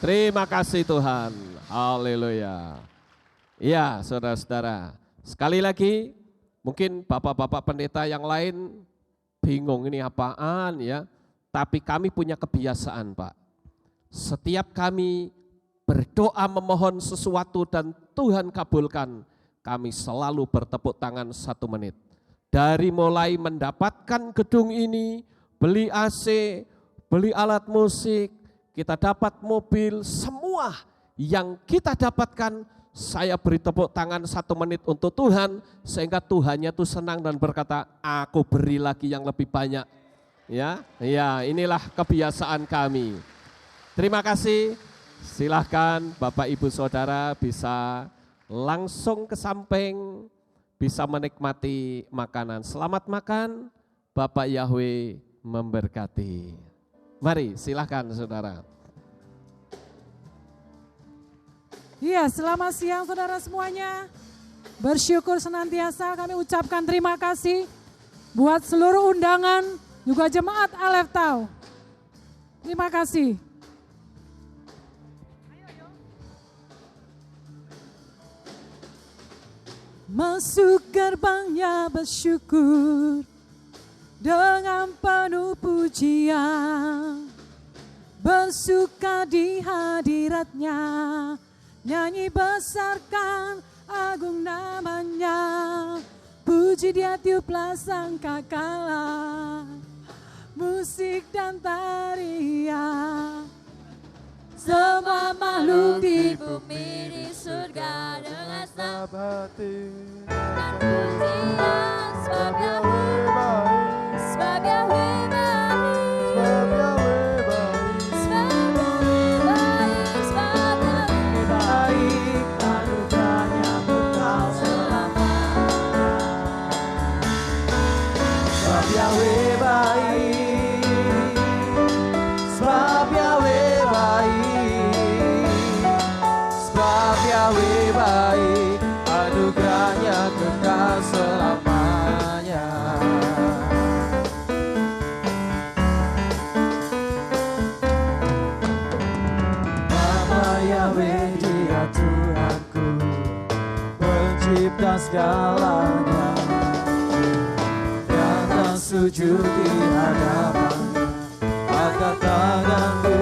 Terima kasih Tuhan. Haleluya. Ya saudara-saudara, sekali lagi mungkin bapak-bapak pendeta yang lain bingung ini apaan ya. Tapi kami punya kebiasaan Pak. Setiap kami berdoa memohon sesuatu dan Tuhan kabulkan, kami selalu bertepuk tangan 1 menit. Dari mulai mendapatkan gedung ini, beli AC, beli alat musik, kita dapat mobil, semua yang kita dapatkan, saya beri tepuk tangan 1 menit untuk Tuhan, sehingga Tuhannya tuh senang dan berkata, aku beri lagi yang lebih banyak. Ya, inilah kebiasaan kami. Terima kasih. Silahkan Bapak Ibu Saudara bisa langsung ke samping, bisa menikmati makanan. Selamat makan, Bapak Yahweh memberkati. Mari silahkan saudara. Iya, selamat siang saudara semuanya. Bersyukur senantiasa kami ucapkan terima kasih buat seluruh undangan, juga jemaat Aleph Tau. Terima kasih. Masuk gerbangnya bersyukur dengan penuh pujian, bersuka di hadiratnya, nyanyi besarkan agung namanya, puji dia tiuplah sangkakala, musik dan tarian. Semua makhluk di bumi di surga dengan senang hati dan pujian, sebab Yahweh baik, sebab Yahweh baik, sebab Yahweh baik, sebab Yahweh baik, sebab Yahweh baik, anugerahnya kekal selamanya. Sebab Yahweh baik, sebab Yahweh baik, sebab Yahweh baik, anugerahnya kekal selamanya. Nama Yahweh dia Tuhanku, pencipta segalanya, yang tak sujud di hadapannya, angkat tanganku,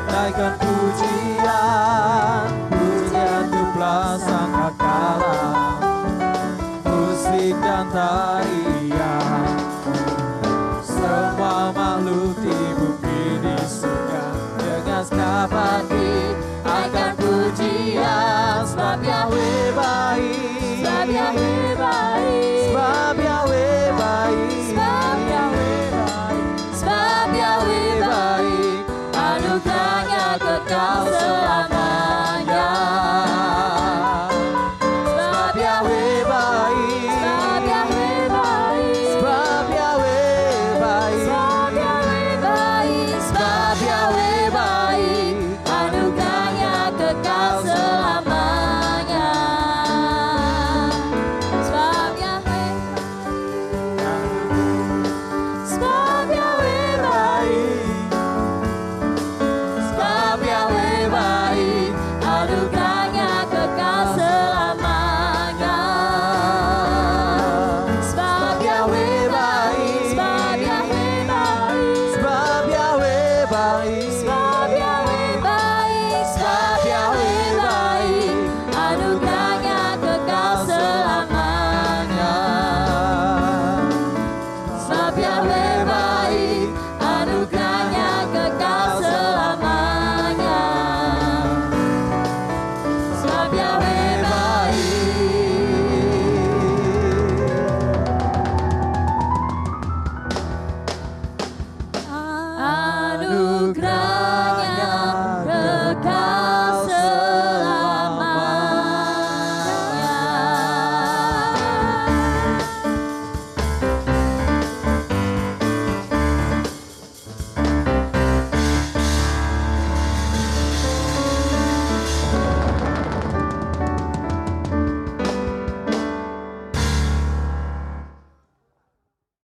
naikkan pujian, pujian tiuplah sangkakala, musik dan tarian. Semua makhluk di bumi di surga dengan segenap hati akan pujian, sebab Yahweh baik, sebab Yahweh baik, sebab Yahweh baik, sebab Yahweh baik, sebab Yahweh baik, anugerahnya kekal selamanya. Sebab Yahweh baik, sebab Yahweh baik, sebab Yahweh baik, sebab Yahweh baik, sebab Yahweh baik, anugerahnya kekal selamanya. Sebab Yahweh baik, sebab Yahweh baik, sebab Yahweh baik, anugerahnya kekal selamanya. Sebab Yahweh baik, sebab Yahweh baik, sebab Yahweh baik, sebab Yahweh baik, sebab Yahweh baik, anugerahnya kekal selamanya. Sebab Yahweh baik, anugerahnya kekal selamanya. Sebab